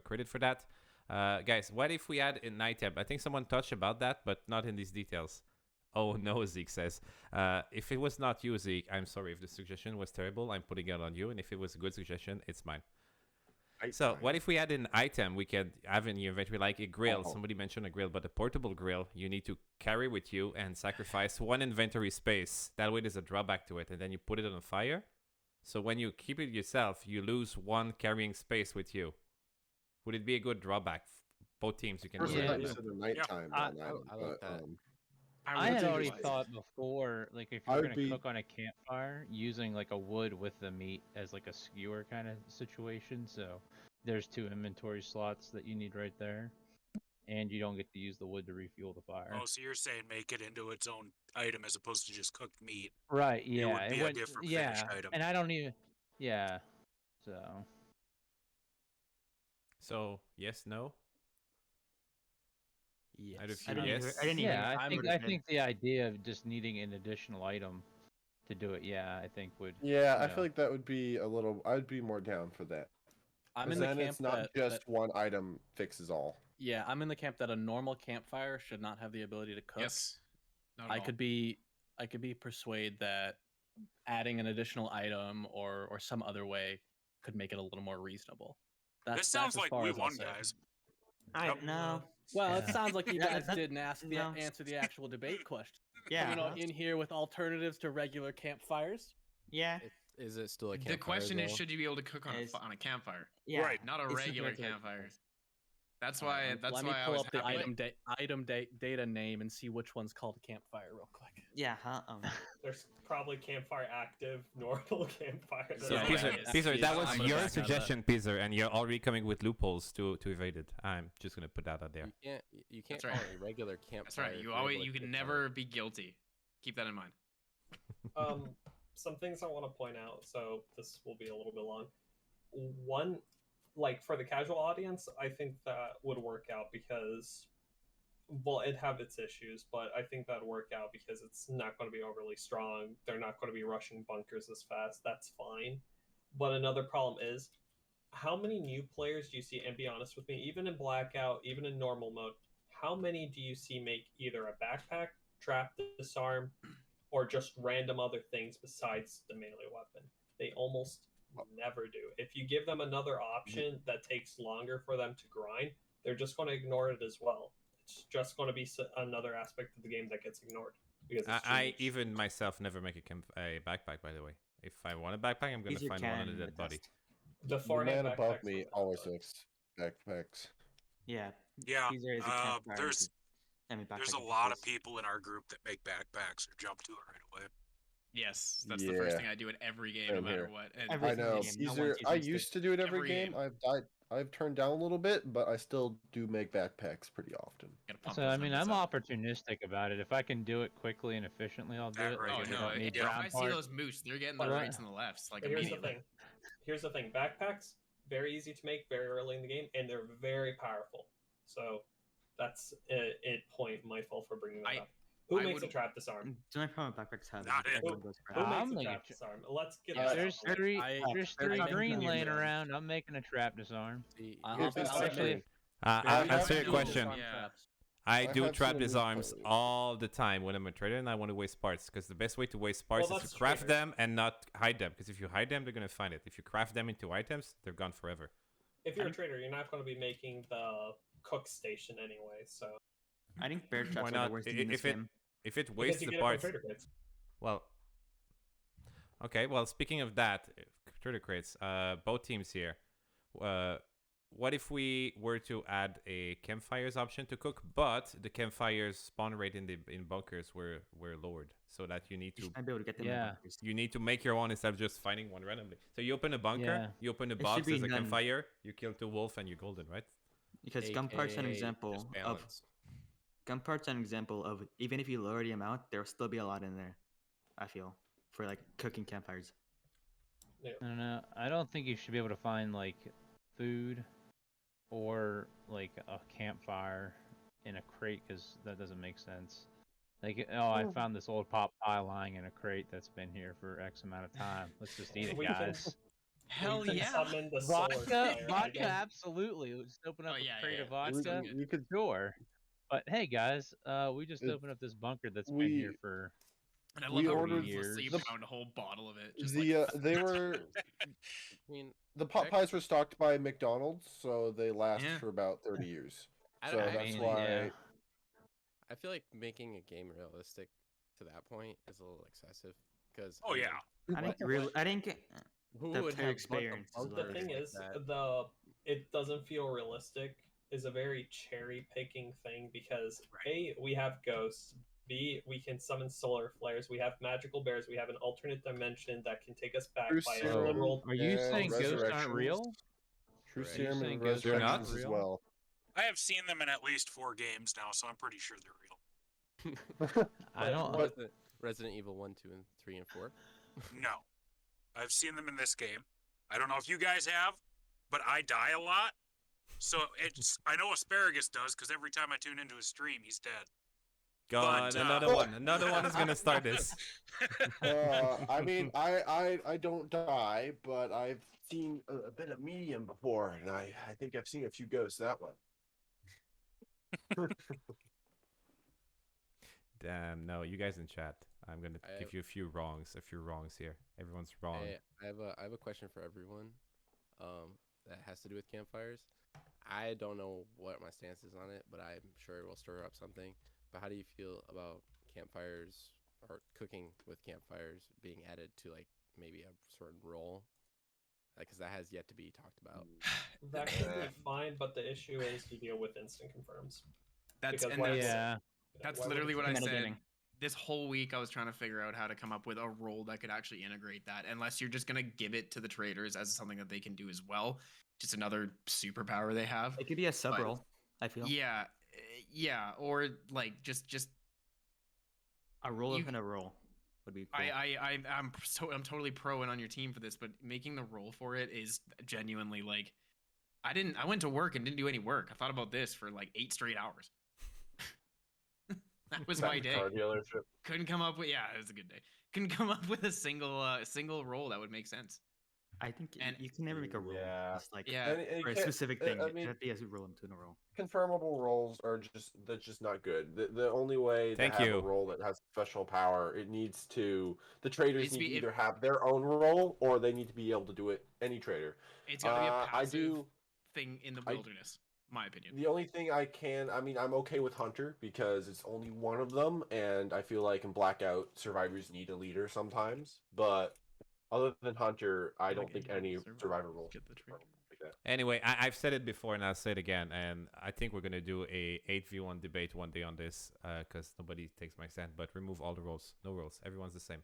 credit for that. Guys, what if we add an item? I think someone touched about that, but not in these details. Oh no, Zeke says. If it was not you, Zeke, I'm sorry. If the suggestion was terrible, I'm putting it on you. And if it was a good suggestion, it's mine. So what if we add an item we can have in your inventory, like a grill? Oh. Somebody mentioned a grill, but a portable grill you need to carry with you and sacrifice one inventory space. That way there's a drawback to it. And then you put it on a fire So when you keep it yourself, you lose one carrying space with you. Would it be a good drawback? Both teams, you can Personally, do I it. thought on you them. said the nighttime I- item, I like but that. I would had do already this. thought before, like if I you're would gonna be- cook on a campfire, using like a wood with the meat as like a skewer kind of situation. So there's 2 inventory slots that you need right there, and you don't get to use the wood to refuel the fire. Oh, so you're saying make it into its own item as opposed to just cooked meat? Right? Yeah. would be a wouldn't- different yeah, finished item. and I don't even. Yeah. So. So yes, no. Yes. Out of I didn't yes. even- I didn't even- Yeah, I I'm think gonna I say- think the idea of just needing an additional item to do it, yeah, I think would. Yeah, I Yeah. feel like that would be a little. I'd be more down for that. I'm 'Cause in the then camp it's not that, just that- one item fixes all. yeah, I'm in the camp that a normal campfire should not have the ability to cook. Yes. Not at I all. could be persuaded that adding an additional item or some other way could make it a little more reasonable. This sounds as like far we as I'll won, say. guys. I Yep. no. Well, it Yeah. sounds like you Yeah, guys that- didn't no. answer the actual debate question. Yeah. You know, in here with alternatives to regular campfires. Yeah. Is it still a campfire? The question is, though? should you be able to cook on Is- on a campfire? Yeah. Right. Not a It's regular regular campfire. That's All right, why. let me- That's let why me I pull was up the happy. data name and see which one's called a campfire real quick. Yeah. There's probably campfire active, normal campfire. So Yeah, Peezer, yeah, Peezer, yeah, that was I'm gonna your back out of that. suggestion, Peezer, and you're already coming with loopholes to evade it. I'm just gonna put that out there. You can't That's call right. it a regular campfire. That's right. if You you're always. able to You can cook on never it. be guilty. Keep that in mind. Some things I want to point out. So this will be a little bit long. One, like for the casual audience, I think that would work out because, well, it'd have its issues, but I think that'd work out because it's not going to be overly strong. They're not going to be rushing bunkers as fast. That's fine. But another problem is, how many new players do you see? And be honest with me, even in Blackout, even in normal mode, how many do you see make either a backpack, trap, disarm, or just random other things besides the melee weapon? They almost never do. If you give them another option that takes longer for them to grind, they're just going to ignore it as well. It's just going to be another aspect of the game that gets ignored. Because it's too I niche. even myself never make a backpack. By the way, if I want a backpack, I'm gonna Peezer find one on a can dead body. attest. The Beforehand, man above backpacks me were bad, always but- makes backpacks. Yeah. Yeah. Peezer is a campfire. There's backpack there's a is lot of just- people in our group that make backpacks or jump to it right away. Yes, that's the first Yeah. thing I do in every game, Same no matter here. what. And Every I know. game, not Caesar, once you I taste it. used to do it every Every game. game. I've turned down a little bit, but I still do make backpacks pretty often. gotta pump So those I mean, numbers I'm up. opportunistic about it. If I can do it quickly and efficiently, I'll do That it. right. Like, Oh if you no! don't need If brown I see part- those moose, they're getting the But, rights and the lefts like But here's the immediately. thing. Here's the thing. Backpacks, very easy to make very early in the game, and they're very powerful. So that's a point. My fault for bringing that I- up. Who I makes a would- trap disarm? The only problem with backpacks have Not is it. everyone goes for Who it. I'm makes a making trap a disarm? Let's get Yeah, that There's out of the way. there's I three think green that's laying good. around. I'm making a trap disarm. See, I'll Here's be the honest, Especially thing. I'll Very answer your no, question. yeah. traps. I I do have trap seen a new disarms player. all the time when I'm a trader and I want to waste parts, because the best way to waste parts Well, is to that's craft traders. them and not hide them. Because if you hide them, they're gonna find it. If you craft them into items, they're gone forever. If you're a trader, you're not going to be making the cook station anyway. So I think bear Why traps are not? the worst I- thing in this if it- game. If it because wastes you the get it from parts, trader crates. well, okay. Well, speaking of that, trader crates. Both teams here. What if we were to add a campfires option to cook, but the campfires spawn rate in bunkers were lowered, so that you need You to should not be able to get them. in Yeah. bunkers. you need to make your own instead of just finding one randomly. So you open a bunker, Yeah. you open a It should box be as a none. campfire, you kill 2 wolf, and you're golden, right? Because gunpart's an AKA example just of balance. gunpart's an example of even if you lower the amount, there'll still be a lot in there. I feel for like cooking campfires. I don't know. I don't think you should be able to find like food or like a campfire in a crate, because that doesn't make sense. Like, oh, I found this old pot pie lying in a crate that's been here for X amount of time. Let's just eat it, We can- guys. Hell We can yeah! summon the solar Vodka, fire vodka, again. absolutely. We'll just open up Oh, a yeah, crate yeah, of that's vodka. good. You could Sure. But hey, guys, we just It- opened up this bunker that's been here we- for And I We love how ordered ruthlessly you the- pound a whole bottle of it. Just the like, they were I mean, the pot Heck. pies were stocked by McDonald's, so they last Yeah. for about 30 years. I So don't- I that's mean, why yeah. I feel like making a game realistic to that point is a little excessive. Because Oh yeah. I didn't really. I didn't get who the would player have experience is The what thing like is, that. it doesn't feel realistic is a very cherry picking thing because Right. A, we have ghosts. B, we can summon solar flares. We have magical bears. We have an alternate dimension that can take us back True by a serum literal. Are you and saying ghosts aren't resurrections. real? True Correct. serum saying and ghosts are not resurrections as real? well. I have seen them in at least 4 games now, so I'm pretty sure they're real. I don't. But Resident Evil 1, 2, and 3, and 4. No. I've seen them in this game. I don't know if you guys have, but I die a lot. So I know Asparagus does because every time I tune into his stream, he's dead. God, But, another one. Another one is gonna start this. I mean, I don't die, but I've seen a bit of medium before, and I think I've seen a few ghosts that one. Damn, no, you guys in chat. I'm gonna I give have- you a few wrongs here. Everyone's wrong. I have a question for everyone. That has to do with campfires. I don't know what my stance is on it, but I'm sure it will stir up something. But how do you feel about campfires or cooking with campfires being added to like maybe a certain role? Because that has yet to be talked about. That could be fine, but the issue is you deal with instant confirms. That's Because and why that's, would- Yeah. that's why would literally it what I be said. metagaming? This whole week I was trying to figure out how to come up with a role that could actually integrate that, unless you're just gonna give it to the traitors as something that they can do as well, just another superpower they have. It could be a sub But- role. I feel. Yeah, or like just A role you- within a role would be cool. I'm totally pro and on your team for this, but making the role for it is genuinely like I went to work and didn't do any work. I thought about this for like 8 straight hours. That was my day. Car dealership. Couldn't come up with it was a good day. Couldn't come up with a single role that would make sense. I think and- you can never make a role. Yeah. It's like Yeah. And for a it can't- specific thing. I It mean, could be a role into a role. confirmable roles are that's just not good. The only way Thank to have you. a role that has special power, it needs to the traders Needs to need to be- either have their own role or they need to be able to do it any trader. It's got to be a I passive do. thing in the I- wilderness, my opinion. The only thing I'm okay with Hunter because it's only one of them, and I feel like in Blackout, survivors need a leader sometimes. But other than Hunter, I don't think any survivor role. Get the trait. Like that. Anyway, I've said it before and I'll say it again, and I think we're gonna do a 8v1 debate one day on this, because nobody takes my stand. But remove all the roles, no roles. Everyone's the same.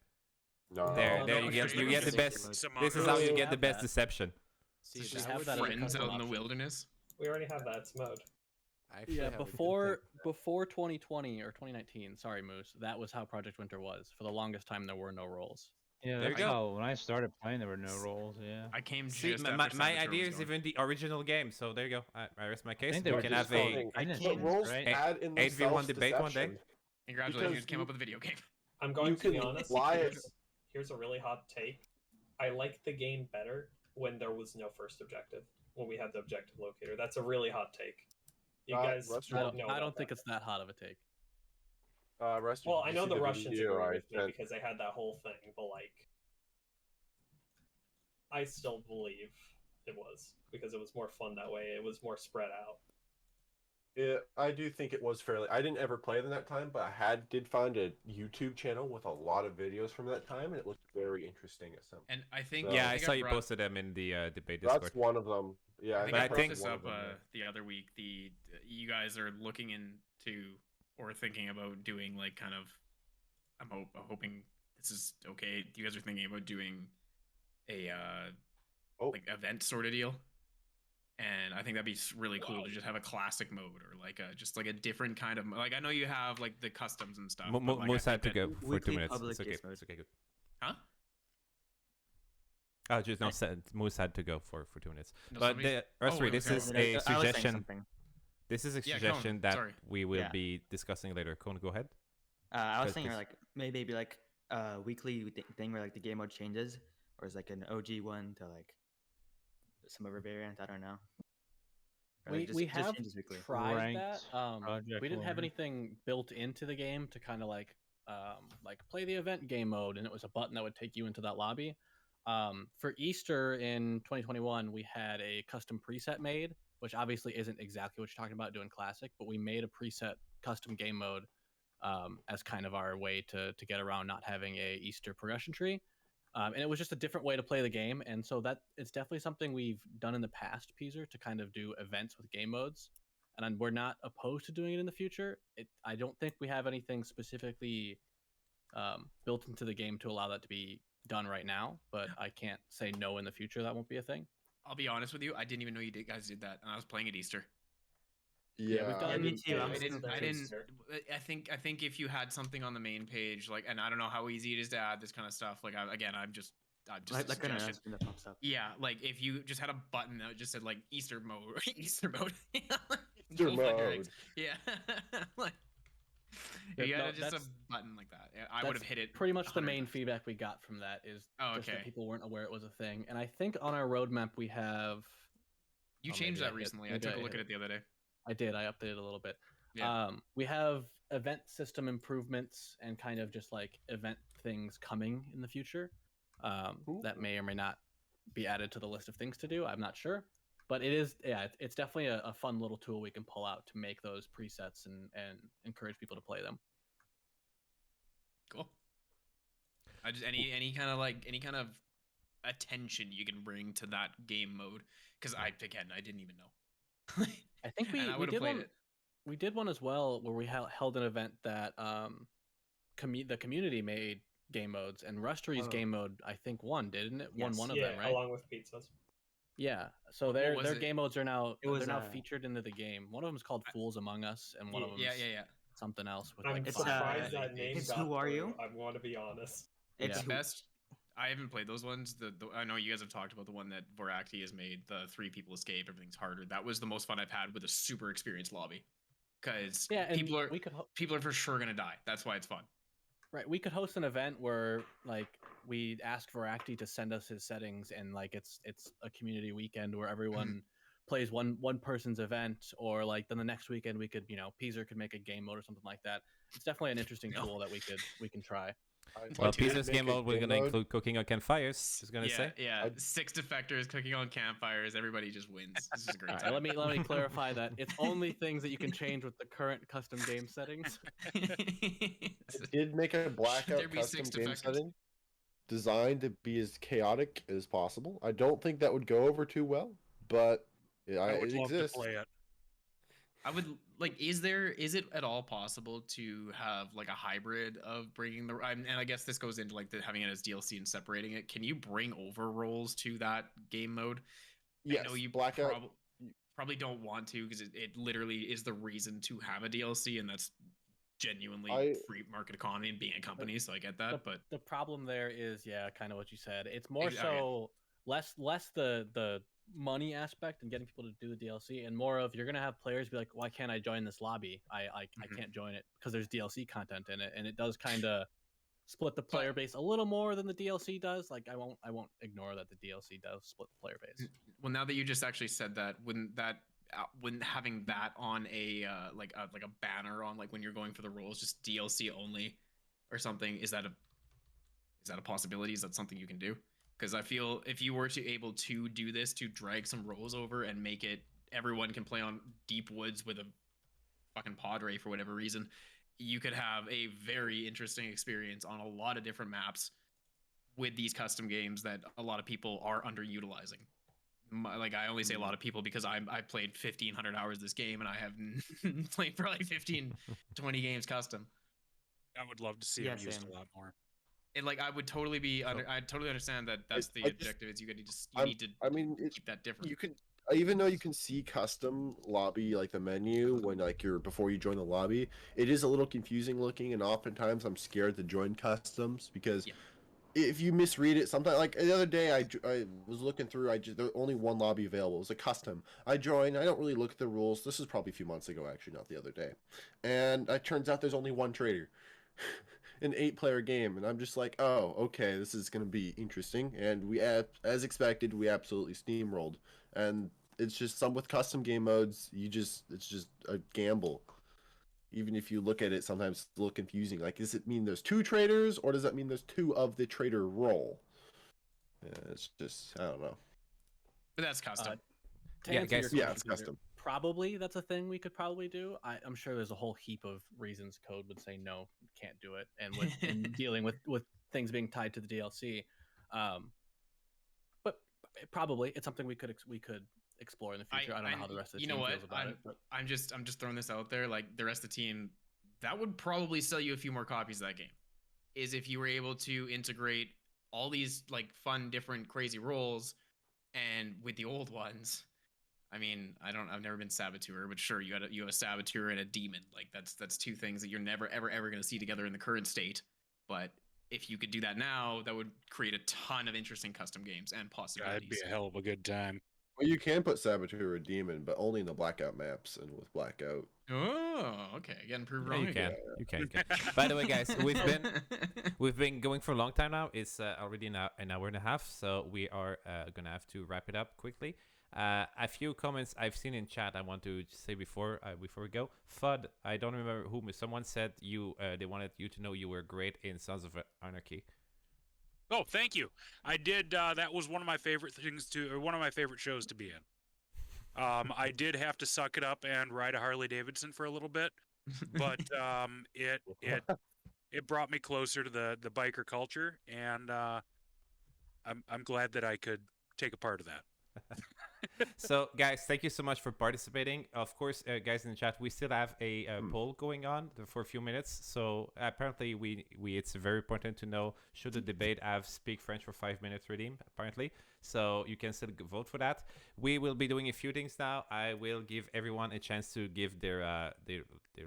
No, There, no, you get the traitors. best. Some This is others- how you we get the have best that. deception. See, It's just just have that as a friends custom out in the option. wilderness. We already have that. It's mode. I actually Yeah, have a good before take. before 2020 or 2019, sorry Moose, that was how Project Winter was. For the longest time there were no roles. Yeah, There you that's go. how when I started playing there were no roles. Yeah. I came See, just my after my Sabotage idea was is going. even the original game. So there you go. I rest my case. think they We were can just have a called- I But didn't- roles right? add in 8v1 themselves debate one day? deception. Congratulations, because came you- up with a video game. I'm going You to be can honest. lie it- Here's a really hot take. I liked the game better when there was no first objective. When we had the objective locator. That's a really hot take. You guys Rustery- won't know. I about don't think that. it's that hot of a take. Rusty, Well, did I you know see the Russians video agree I with me sent? because they had that whole thing, but like, I still believe it was because it was more fun that way. It was more spread out. Yeah, I do think it was fairly. I didn't ever play them that time, but I did find a YouTube channel with a lot of videos from that time, and it looked very interesting at some. And I think So- Yeah, I I think saw you brought- posted them in the debate Discord. That's one of them. Yeah, I think But I I brought think- this one up of them, yeah. the other week. You guys are looking into or thinking about doing like kind of. I'm hoping this is okay. You guys are thinking about doing a like event sort of deal, and I think that'd be really cool to just have a classic mode or like just like a different kind of like I know you have like the customs and stuff. but, like, I Moose had to think go that- for Weekly 2 minutes. public It's okay. case mode. It's okay. Good. Huh? Oh, just no. Moose had to go for 2 minutes. No, But somebody- the Rustery, this okay. is I a was saying suggestion. something. This is a Yeah, Cone, suggestion that sorry. we will Yeah. be discussing later. Cone, go ahead. I was Because thinking this- like maybe like a weekly thing where like the game mode changes, or is like an OG one to like some other variant. I don't know. Or, like, We just have changes weekly. tried Ranked that. Project We didn't have Winter. anything built into the game to kind of like play the event game mode, and it was a button that would take you into that lobby. For Easter in 2021, we had a custom preset made, which obviously isn't exactly what you're talking about doing classic, but we made a preset custom game mode as kind of our way to get around not having a Easter progression tree. And it was just a different way to play the game, and so that it's definitely something we've done in the past, Peezer, to kind of do events with game modes, and we're not opposed to doing it in the future. I don't think we have anything specifically built into the game to allow that to be done right now, but I can't say no in the future that won't be a thing. I'll be honest with you, I didn't even know guys did that, and I was playing at Easter. Yeah, we've done. Me too. I think if you had something on the main page, like, and I don't know how easy it is to add this kind of stuff. Like, I'm just like an announcement that pops up. Yeah, like if you just had a button that just said like Easter mode, Easter mode. Easter mode. Yeah. Like, you had just a button like that. I would have hit it. Pretty much the main feedback we got from that is just that people weren't aware it was a thing. And I think on our roadmap we have. You changed that recently. I took a look at it the other day. I did. I updated a little bit. Yeah. We have event system improvements and kind of just like event things coming in the future that may or may not be added to the list of things to do. I'm not sure. But it is, it's definitely a fun little tool we can pull out to make those presets and encourage people to play them. Cool. I just any kind of attention you can bring to that game mode, because I didn't even know. I think we did one. We did one as well where we held an event that the community made game modes, and Rustery's game mode I think won, didn't it? Yes. Won one of them, right? Along with pizzas. Yeah, so their game modes are now featured into the game. One of them is called Fools Among Us, and one of them something else. With I'm surprised that name it's got Who Are through. You? I want to be honest. It's the best. I haven't played those ones. I know you guys have talked about the one that Vorakti has made. The 3 people escape, everything's harder. That was the most fun I've had with a super experienced lobby, because people are for sure gonna die. That's why it's fun. Right, we could host an event where like we ask Vorakti to send us his settings, and like it's a community weekend where everyone plays one person's event, or like then the next weekend we could, Peezer could make a game mode or something like that. It's definitely an interesting tool that we can try. Well, Peezer's game mode, we're gonna include cooking on campfires. Just gonna say. Yeah, 6 defectors cooking on campfires. Everybody just wins. This is a great time. Let me clarify that it's only things that you can change with the current custom game settings. I did make a blackout custom game setting designed to be as chaotic as possible. I don't think that would go over too well, but it exists. To play it. I would is it at all possible to have like a hybrid of bringing and I guess this goes into like having it as DLC and separating it. Can you bring over roles to that game mode? Yes, I know you blackout. Probably don't want to, because it literally is the reason to have a DLC, and that's genuinely free market economy and being a company, so I get that. But the problem there is, kind of what you said. It's more so less the money aspect and getting people to do the DLC, and more of you're gonna have players be like, why can't I join this lobby? I can't join it because there's DLC content in it, and it does kind of split the player base a little more than the DLC does. Like I won't ignore that the DLC does split the player base. Well, now that you just actually said that, when having that on a like a banner on, like when you're going for the roles, just DLC only or something, is that a possibility? Is that something you can do? Because I feel if you were able to do this, to drag some roles over and make it everyone can play on deep woods with a fucking Padre for whatever reason, you could have a very interesting experience on a lot of different maps with these custom games that a lot of people are underutilizing. Like, I only say a lot of people because I played 1,500 hours this game, and I have played probably 15, 20 games custom. I would love to see them used a lot more. And like, I would totally be I totally understand that that's the objective. Is you need to keep that different. You can, even though you can see custom lobby, like the menu when like before you join the lobby, it is a little confusing looking, and oftentimes I'm scared to join customs because if you misread it, sometimes, like the other day I was looking through, there's only one lobby available. It was a custom. I joined. I don't really look at the rules. This is probably a few months ago, actually, not the other day, and it turns out there's only one traitor. An 8-player game, and I'm just like, oh, okay, this is going to be interesting. And we, as expected, we absolutely steamrolled. And it's just some with custom game modes, it's just a gamble. Even if you look at it, sometimes it's a little confusing. Like, does it mean there's 2 traitors, or does that mean there's 2 of the traitor role? It's just, I don't know. But that's custom. It's custom. probably that's a thing we could probably do. I'm sure there's a whole heap of reasons code would say no, can't do it, and with in dealing with things being tied to the DLC. But probably it's something we could explore in the future. I don't know how the rest of the team feels about it. But I'm just throwing this out there. Like the rest of the team, that would probably sell you a few more copies of that game. Is if you were able to integrate all these like fun, different, crazy roles, and with the old ones. I mean, I've never been saboteur, but sure, you have a saboteur and a demon. Like that's two things that you're never ever going to see together in the current state. But if you could do that now, that would create a ton of interesting custom games and possibilities. That'd be a hell of a good time. Well, you can put saboteur or demon, but only in the blackout maps and with blackout. Oh, okay. Again, prove Yeah, wrong. you can. By the way, guys, we've been going for a long time now. It's already now an hour and a half, so we are gonna have to wrap it up quickly. A few comments I've seen in chat I want to say before we go. Fudd, I don't remember whom. Someone said they wanted you to know you were great in Sons of Anarchy. Oh, thank you. I did. That was one of my favorite one of my favorite shows to be in. I did have to suck it up and ride a Harley Davidson for a little bit, but it brought me closer to the biker culture, and I'm glad that I could take a part of that. So, guys, thank you so much for participating. Of course, guys in the chat, we still have a poll going on for a few minutes. So apparently, it's very important to know should the debate have speak French for 5 minutes redeem. Apparently, so you can still vote for that. We will be doing a few things now. I will give everyone a chance to give their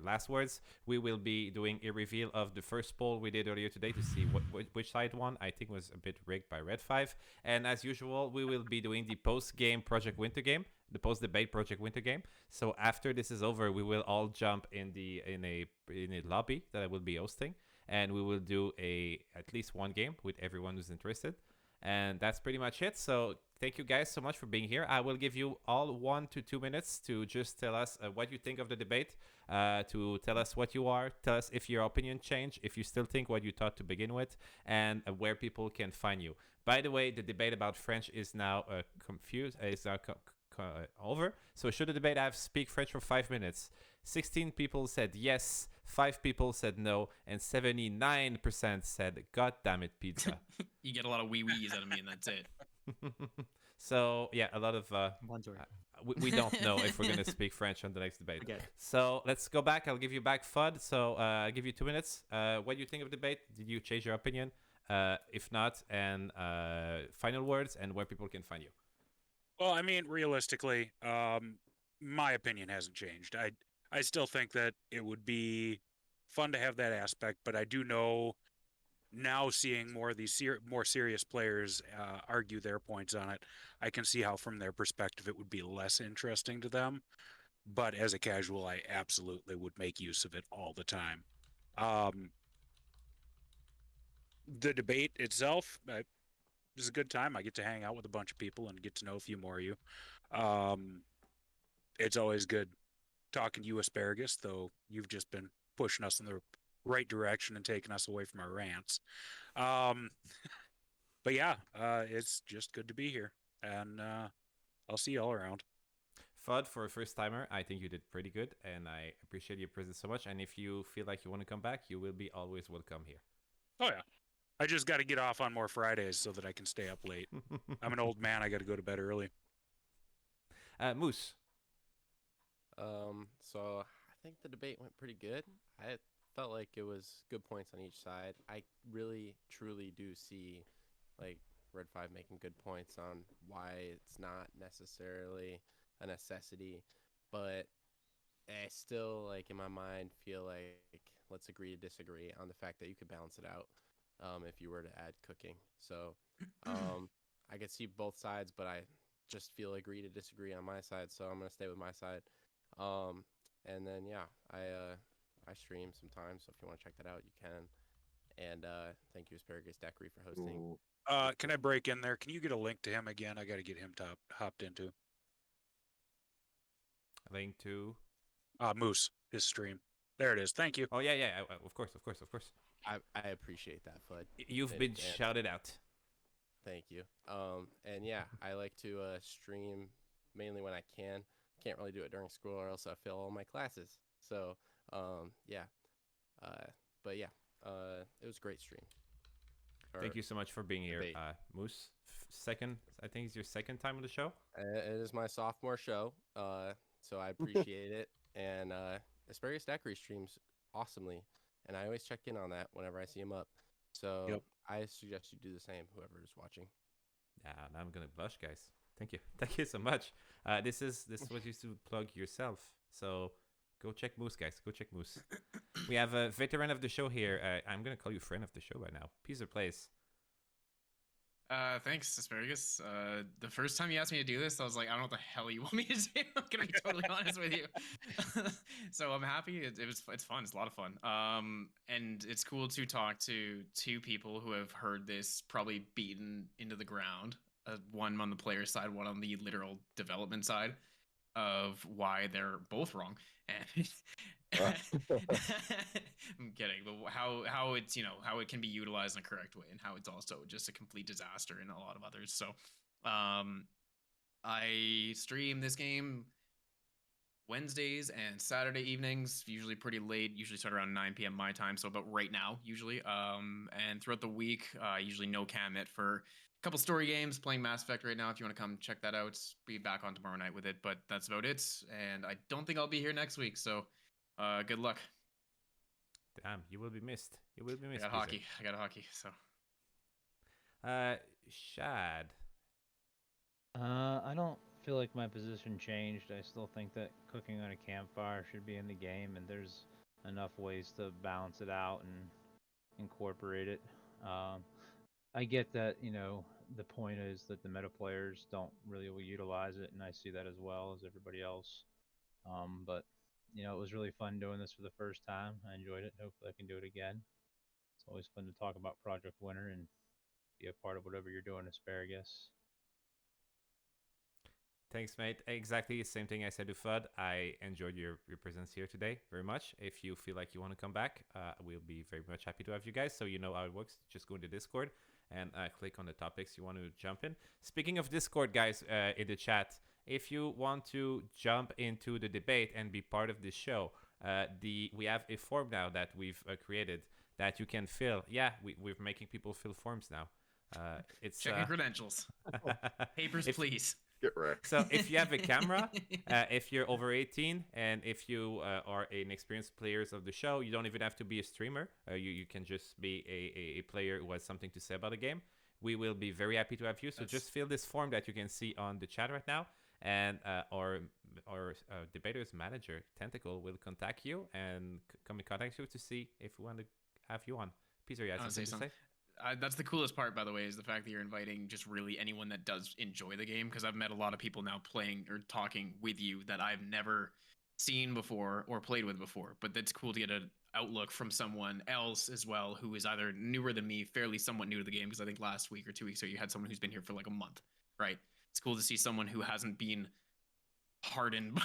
last words. We will be doing a reveal of the first poll we did earlier today to see which side won. I think it was a bit rigged by RedFive. And as usual, we will be doing the post-game Project Winter game, the post-debate Project Winter game. So after this is over, we will all jump in a lobby that I will be hosting, and we will do at least one game with everyone who's interested. And that's pretty much it. So thank you guys so much for being here. I will give you all 1 to 2 minutes to just tell us what you think of the debate, to tell us what you are, tell us if your opinion changed, if you still think what you thought to begin with, and where people can find you. By the way, the debate about French is now over. So should the debate have speak French for 5 minutes? 16 people said yes, 5 people said no, and 79% said God damn it, pizza. You get a lot of wee-wees out of me, and that's it. So yeah, a lot of we don't know if we're gonna speak French on the next debate. Okay. So let's go back. I'll give you back Fudd. So I'll give you 2 minutes. What do you think of the debate? Did you change your opinion? If not, and final words and where people can find you. Well, I mean, realistically, my opinion hasn't changed. I still think that it would be fun to have that aspect, but I do know now, seeing more of these more serious players argue their points on it, I can see how from their perspective it would be less interesting to them. But as a casual, I absolutely would make use of it all the time. The debate itself is a good time. I get to hang out with a bunch of people and get to know a few more of you. It's always good talking to you, Asparagus, though you've just been pushing us in the right direction and taking us away from our rants. But yeah, it's just good to be here, and I'll see you all around. Fudd, for a first timer, I think you did pretty good, and I appreciate your presence so much. And if you feel like you want to come back, you will be always welcome here. Oh yeah, I just got to get off on more Fridays so that I can stay up late. I'm an old man. I got to go to bed early. Moose. So I think the debate went pretty good. I felt like it was good points on each side. I really, truly do see, like, RedFive making good points on why it's not necessarily a necessity, but I still, like, in my mind, feel like let's agree to disagree on the fact that you could balance it out if you were to add cooking. So I could see both sides, but I just feel agree to disagree on my side, so I'm going to stay with my side. And then, yeah, I stream sometimes, so if you want to check that out, you can. And thank you, Asparagus Daiquiri, for hosting. Can I break in there? Can you get a link to him again? I got to get him hopped into. A link to? Moose, his stream. There it is. Thank you. Oh, yeah. Of course. I appreciate that, Fudd. You've been shouted out. Thank you. And yeah, I like to stream mainly when I can. can't really do it during school, or else I fail all my classes. So yeah, but yeah, it was a great stream. Thank you so much for being here, debate. Moose. Second, I think it's your second time on the show. It is my sophomore show, so I appreciate it. And Asparagus Daiquiri streams awesomely, and I always check in on that whenever I see him up. So I suggest you do the same, whoever is watching. Yeah, now I'm gonna blush, guys. Thank you so much. This is what you used to plug yourself. So go check Moose, guys. Go check Moose. We have a veteran of the show here. I'm gonna call you friend of the show right now. Peezerplays. Thanks, Asparagus. The first time you asked me to do this, I was like, I don't know what the hell you want me to do. I'm gonna be totally honest with you. So I'm happy. It's fun. It's a lot of fun. And it's cool to talk to two people who have heard this probably beaten into the ground. One on the player side, one on the literal development side, of why they're both wrong. And I'm kidding, but how it's how it can be utilized in a correct way, and how it's also just a complete disaster in a lot of others. So I stream this game Wednesdays and Saturday evenings, usually pretty late, usually start around 9 p.m. my time, so about right now usually. And throughout the week, usually no cam it for a couple story games, playing Mass Effect right now. If you want to come check that out, be back on tomorrow night with it, but that's about it. And I don't think I'll be here next week, so good luck. Damn, you will be missed. You will be missed. I got hockey. So. Shad. I don't feel like my position changed. I still think that cooking on a campfire should be in the game, and there's enough ways to balance it out and incorporate it. I get that, the point is that the meta players don't really utilize it, and I see that as well as everybody else. But it was really fun doing this for the first time. I enjoyed it. Hopefully I can do it again. It's always fun to talk about Project Winter and be a part of whatever you're doing, Asparagus. Thanks, mate. Exactly the same thing I said to Fudd. I enjoyed your presence here today very much. If you feel like you want to come back, we'll be very much happy to have you guys. So you know how it works. Just go into Discord and click on the topics you want to jump in. Speaking of Discord, guys, in the chat, if you want to jump into the debate and be part of this show, we have a form now that we've created that you can fill. Yeah, we're making people fill forms now. It's checking credentials. Papers, please. Get wrecked. So if you have a camera, if you're over 18, and if you are an experienced players of the show, you don't even have to be a streamer. You can just be a player who has something to say about the game. We will be very happy to have you. So just fill this form that you can see on the chat right now, and our debaters manager Tentacle will contact you and come in contact you to see if we want to have you on. Peter, you have something to say? That's the coolest part, by the way, is the fact that you're inviting just really anyone that does enjoy the game, because I've met a lot of people now playing or talking with you that I've never seen before or played with before. But that's cool to get an outlook from someone else as well, who is either newer than me, fairly somewhat new to the game, because I think last week or 2 weeks ago you had someone who's been here for like a month, right? It's cool to see someone who hasn't been hardened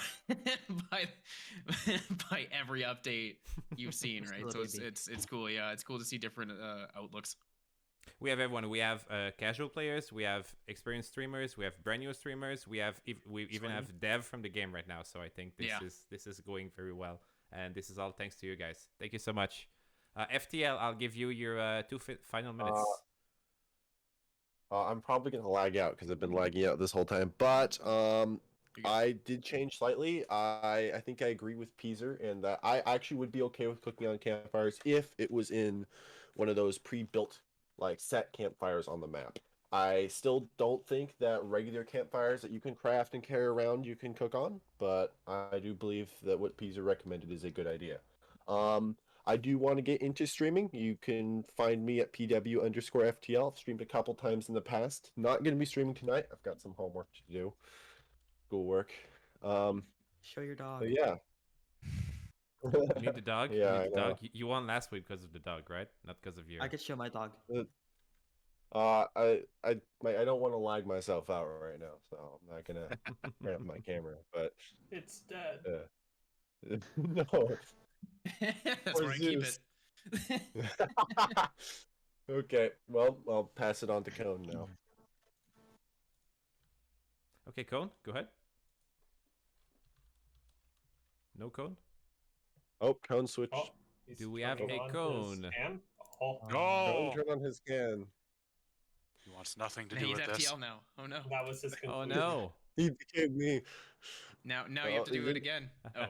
by every update you've seen, right? So it's cool. Yeah, it's cool to see different outlooks. We have everyone. We have casual players. We have experienced streamers. We have brand new streamers. We even have Dev from the game right now. So I think this is going very well, and this is all thanks to you guys. Thank you so much. FTL, I'll give you your final minutes. I'm probably gonna lag out because I've been lagging out this whole time, but I did change slightly. I think I agree with Peezer, and that I actually would be okay with cooking on campfires if it was in one of those pre-built set campfires on the map. I still don't think that regular campfires that you can craft and carry around you can cook on, but I do believe that what Peezer recommended is a good idea. I do want to get into streaming. You can find me at PW_FTL. I've streamed a couple times in the past. Not going to be streaming tonight. I've got some homework to do. Schoolwork. Show your dog. But yeah. You need the dog? Yeah, you need the dog. You won last week because of the dog, right? Not because of your... I could show my dog. I don't want to lag myself out right now, so I'm not gonna turn up my camera. But it's dead. No. That's where I keep it. Okay, well, I'll pass it on to Cone now. Okay, Cone, go ahead. No cone? Oh, cone switch. Oh, he's Do we have turning a on his cone? cam. Oh, Cone No, turn on his can. he wants nothing to Now do he's with this. FTL now. Oh no. that was his Oh conclusion. no. He became me. Now you Well, have to it do it didn't- again. Oh.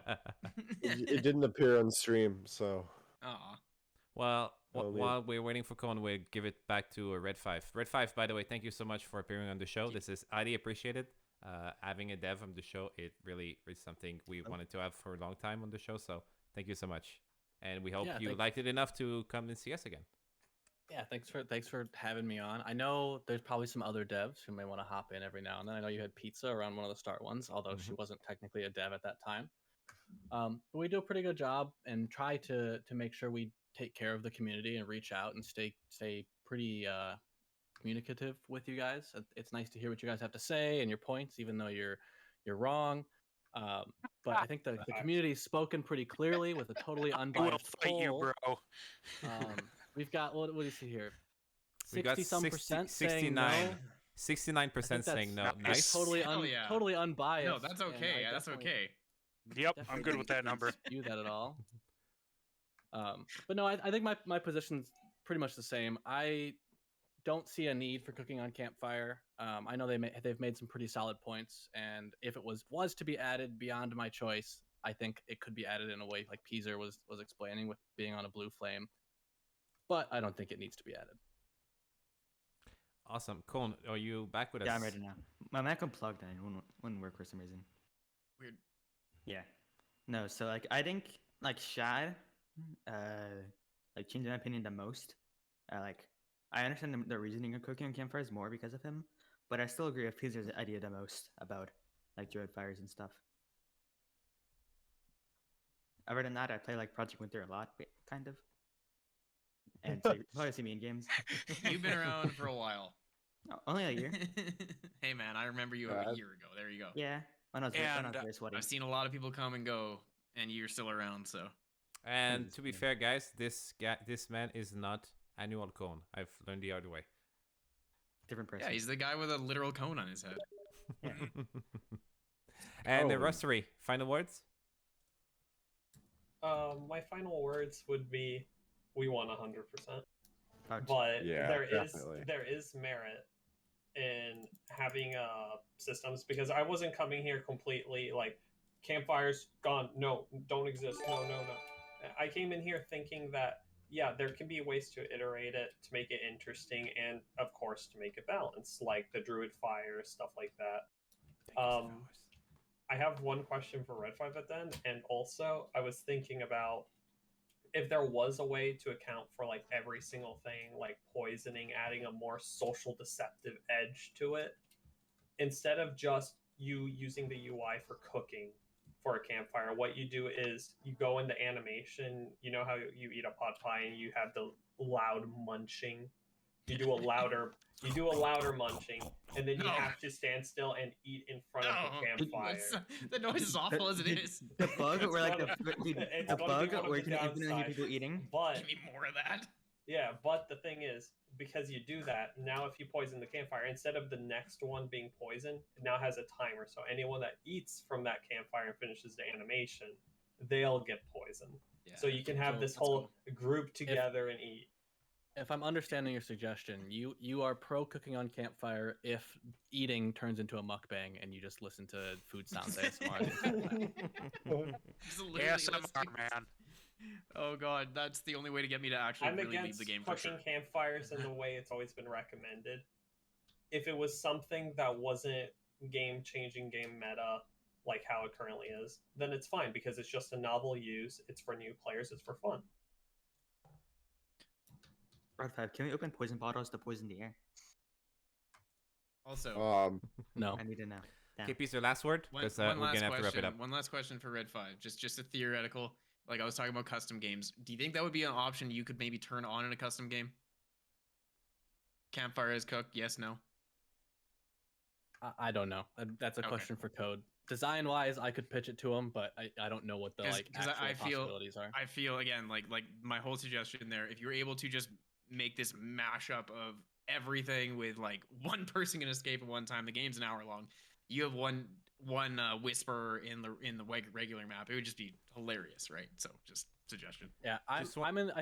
It didn't appear on stream, so. Aw. Well, Oh, man. while we're waiting for Cone, we'll give it back to RedFive. RedFive, by the way, thank you so much for appearing on the show. This is highly appreciated. Having a dev on the show, it really is something we wanted to have for a long time on the show. So thank you so much, and we hope Yeah, you liked it enough to come and see us again. Yeah, thanks for having me on. I know there's probably some other devs who may want to hop in every now and then. I know you had Pizza around one of the start ones, although she wasn't technically a dev at that time. But we do a pretty good job and try to make sure we take care of the community and reach out and stay pretty communicative with you guys. It's nice to hear what you guys have to say and your points, even though you're wrong. But I think the community's spoken pretty clearly with a totally I will unbiased fight you, poll. bro. We've got what do you see here? We got 60% 69. saying no. 69% saying no. that's Nice. Totally Hell yeah. totally unbiased. No, that's and okay. I Yeah, that's definitely- okay. Yep, I'm definitely good with that didn't number. dispute that at all. But no, I think my position's pretty much the same. I don't see a need for cooking on campfire. I know they've made some pretty solid points, and if it was to be added beyond my choice, I think it could be added in a way like Peezer was explaining with being on a blue flame. But I don't think it needs to be added. Awesome. Cone, are you back with us? Yeah, I'm ready now. My mic unplugged and it wouldn't work for some reason. Weird. Yeah. No, so like I think like Shad, like changed my opinion the most. Like I understand the reasoning of cooking on campfires more because of him, but I still agree with Peezer's idea the most about like dread fires and stuff. Other than that, I play like Project Winter a lot, kind of. And so you probably see me in games. You've been around for a while. Oh, only a year. Hey man, I remember you a year ago. There you go. Yeah. When I was And, very sweaty. I've seen a lot of people come and go, and you're still around. So And to be fair, guys, this man is not Annual Cone. I've learned the other way. Different person. yeah, he's the guy with a literal cone on his head. Yeah. And the Oh. Rustery, final words? My final words would be, we won 100%. Ouch. But Yeah, definitely. there is merit in having systems, because I wasn't coming here completely like campfires gone, no, don't exist, no. I came in here thinking that yeah, there can be ways to iterate it to make it interesting, and of course to make it balanced, like the druid fire, stuff like that. I have one question for RedFive at the end, and also I was thinking about if there was a way to account for like every single thing, like poisoning, adding a more social deceptive edge to it, instead of just you using the UI for cooking for a campfire. What you do is you go into animation. You know how you eat a pot pie and you have the loud munching. You do a louder munching, and then you No. have to stand still and eat in front of the campfire. The noise is awful as it is. The bug where like It's the gonna bug be one of where the you can infinitely hear downsides. people eating. But Give me more of that. yeah, but the thing is, because you do that, now if you poison the campfire, instead of the next one being poisoned, it now has a timer. So anyone that eats from that campfire and finishes the animation, they'll get poisoned. Yeah. So you can have So this that's whole group together and eat. If I'm understanding your suggestion, you are pro cooking on campfire if eating turns into a mukbang and you just listen to food sounds ASMR. Just literally ASMR, listening- man. Oh god, that's the only way to get me to actually I'm really leave against the game for cooking sure. campfires in the way it's always been recommended. If it was something that wasn't game-changing, game meta, like how it currently is, then it's fine, because it's just a novel use. It's for new players. It's for fun. RedFive, can we open poison bottles to poison the air? Also, No. I need to know. Damn. Okay, Peter, last word? one, Because one we're last going to have to wrap question. it up. One last question for RedFive. Just a theoretical. Like I was talking about custom games. Do you think that would be an option you could maybe turn on in a custom game? Campfire is cooked. Yes. No. I don't know. That's a Okay. question for Code. Design wise, I could pitch it to him, but I don't know what the 'Cause- like 'cause actual I feel- possibilities are. I feel again like my whole suggestion there. If you're able to just make this mashup of everything with like one person can escape at one time, the game's an hour long. You have one one whisper in the regular map. It would just be hilarious, right? So just suggestion. Yeah, I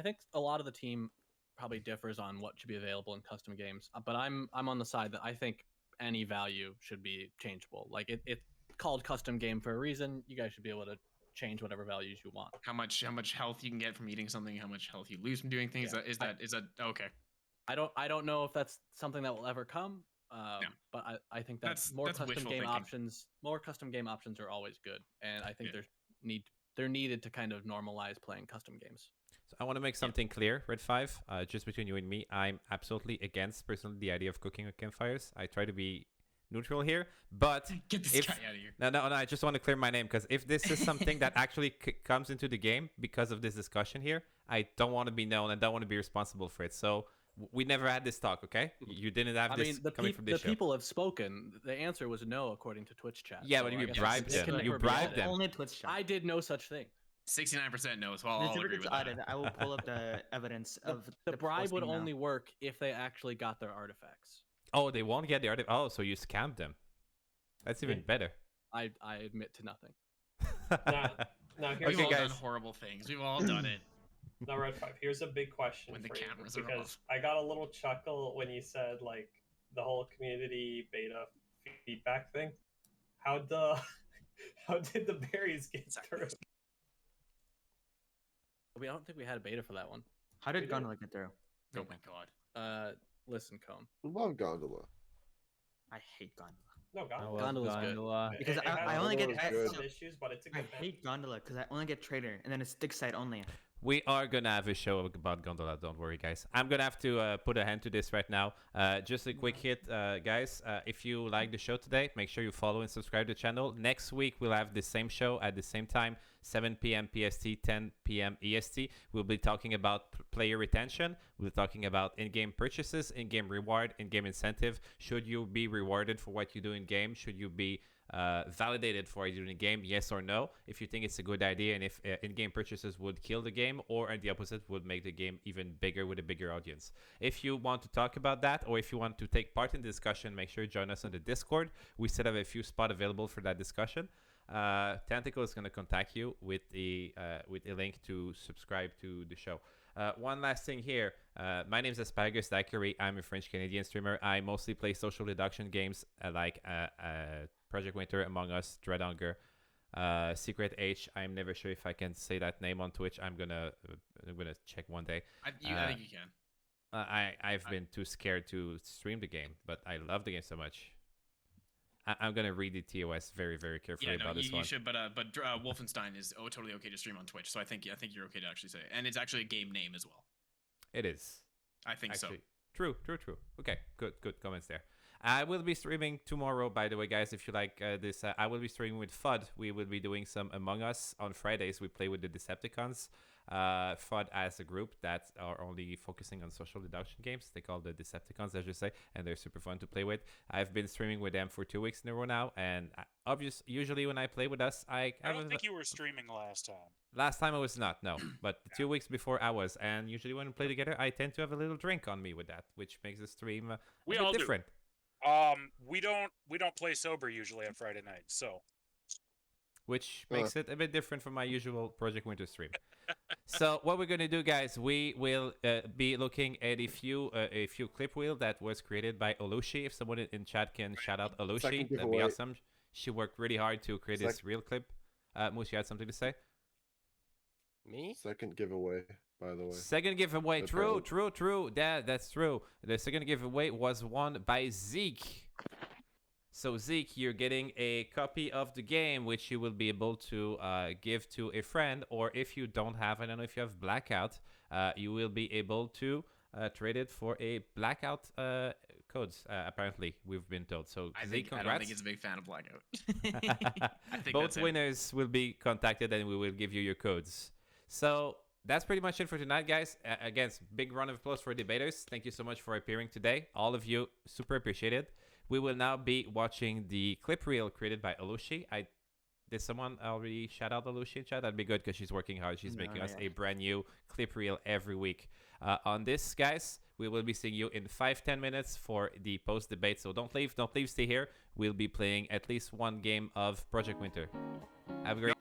think a lot of the team probably differs on what should be available in custom games, but I'm on the side that I think any value should be changeable. Like it's called custom game for a reason. You guys should be able to change whatever values you want. How much health you can get from eating something, how much health you lose from doing things. Yeah. Is that okay? I don't know if that's something that will ever come. But I think that's more custom game thinking. options. More custom game options are always good, and I think they're needed to kind of normalize playing custom games. So I want to make something clear, RedFive, just between you and me. I'm absolutely against personally the idea of cooking with campfires. I try to be neutral here, but get this guy out of here. No, I just want to clear my name, because if this is something that actually comes into the game because of this discussion here, I don't want to be known and don't want to be responsible for it. So we never had this talk, okay? You didn't have this coming from this show. The people have spoken. The answer was no, according to Twitch chat. Yeah, but you bribed them. You bribed them. Only Twitch chat. I did no such thing. 69% knows. Well, I'll agree with that. I will pull up the evidence of the bribe would only work if they actually got their artifacts. Oh, they won't get the artifact. Oh, so you scammed them. That's even better. I admit to nothing. Now here's We've all done horrible things. We've all done it. Now, RedFive, here's a big question When the for you, cameras are because off. I got a little chuckle when you said like the whole community beta feedback thing. How did the berries get through? I don't think we had a beta for that one. How did Gondola get through? Oh my god. Listen, Cone. Love Gondola. I hate Gondola. No, Gondola's good. Because It I has only get some issues, but it's a I good hate Gondola because I only get Traitor and then it's stick side only. We are gonna have a show about Gondola. Don't worry, guys. I'm gonna have to put a hand to this right now. Just a quick hit, guys. If you like the show today, make sure you follow and subscribe to the channel. Next week we'll have the same show at the same time, 7 p.m. PST, 10 p.m. EST. We'll be talking about player retention. We'll be talking about in-game purchases, in-game reward, in-game incentive. Should you be rewarded for what you do in game? Should you be validated for what you do in game? Yes or no? If you think it's a good idea, and if in-game purchases would kill the game, or and the opposite would make the game even bigger with a bigger audience. If you want to talk about that, or if you want to take part in the discussion, make sure you join us on the Discord. We still have a few spots available for that discussion. Tentacle is going to contact you with a link to subscribe to the show. One last thing here. My name is Asparagus Daiquiri. I'm a French-Canadian streamer. I mostly play social deduction games like Project Winter, Among Us, Dread Hunger, Secret H. I'm never sure if I can say that name on Twitch. I'm gonna check one day. I think you can. I've been too scared to stream the game, but I love the game so much. I'm gonna read the TOS very, very carefully about this one. You should, but Wolfenstein is totally okay to stream on Twitch. So I think you're okay to actually say it, and it's actually a game name as well. It is. I think actually, so. True. Okay, good comments there. I will be streaming tomorrow, by the way, guys. If you like this, I will be streaming with Fudd. We will be doing some Among Us on Fridays. We play with the Decepticons. Fudd as a group that are only focusing on social deduction games. They call the Decepticons, as you say, and they're super fun to play with. I've been streaming with them for 2 weeks in a row now, and usually when I play with us, I don't think you were streaming last time. Last time I was not, no. But the 2 weeks before I was, and usually when we play together, I tend to have a little drink on me with that, which makes the stream a bit different. We don't play sober usually on Friday night, so which makes it a bit different from my usual Project Winter stream. So what we're gonna do, guys, we will be looking at a few clip wheel that was created by Olushi. If someone in chat can shout out Olushi, that'd be awesome. She worked really hard to create this real clip. Moose, you had something to say? Me? Second giveaway, by the way. Second giveaway. True. That's true. The second giveaway was won by Zeke. So Zeke, you're getting a copy of the game, which you will be able to give to a friend, or if you don't have, I don't know if you have Blackout, you will be able to trade it for a Blackout codes. Apparently, we've been told. So Zeke, congrats. I don't think he's a big fan of Blackout. I think both winners will be contacted, and we will give you your codes. So that's pretty much it for tonight, guys. Again, big round of applause for debaters. Thank you so much for appearing today. All of you, super appreciated. We will now be watching the clip reel created by Olushi. I Did someone already shout out Alushi in chat? That'd be good because she's working hard. She's No, making not us yet. a brand new clip reel every week. On this, guys, we will be seeing you in 5-10 minutes for the post debate. So don't leave, stay here. We'll be playing at least one game of Project Winter. Have a great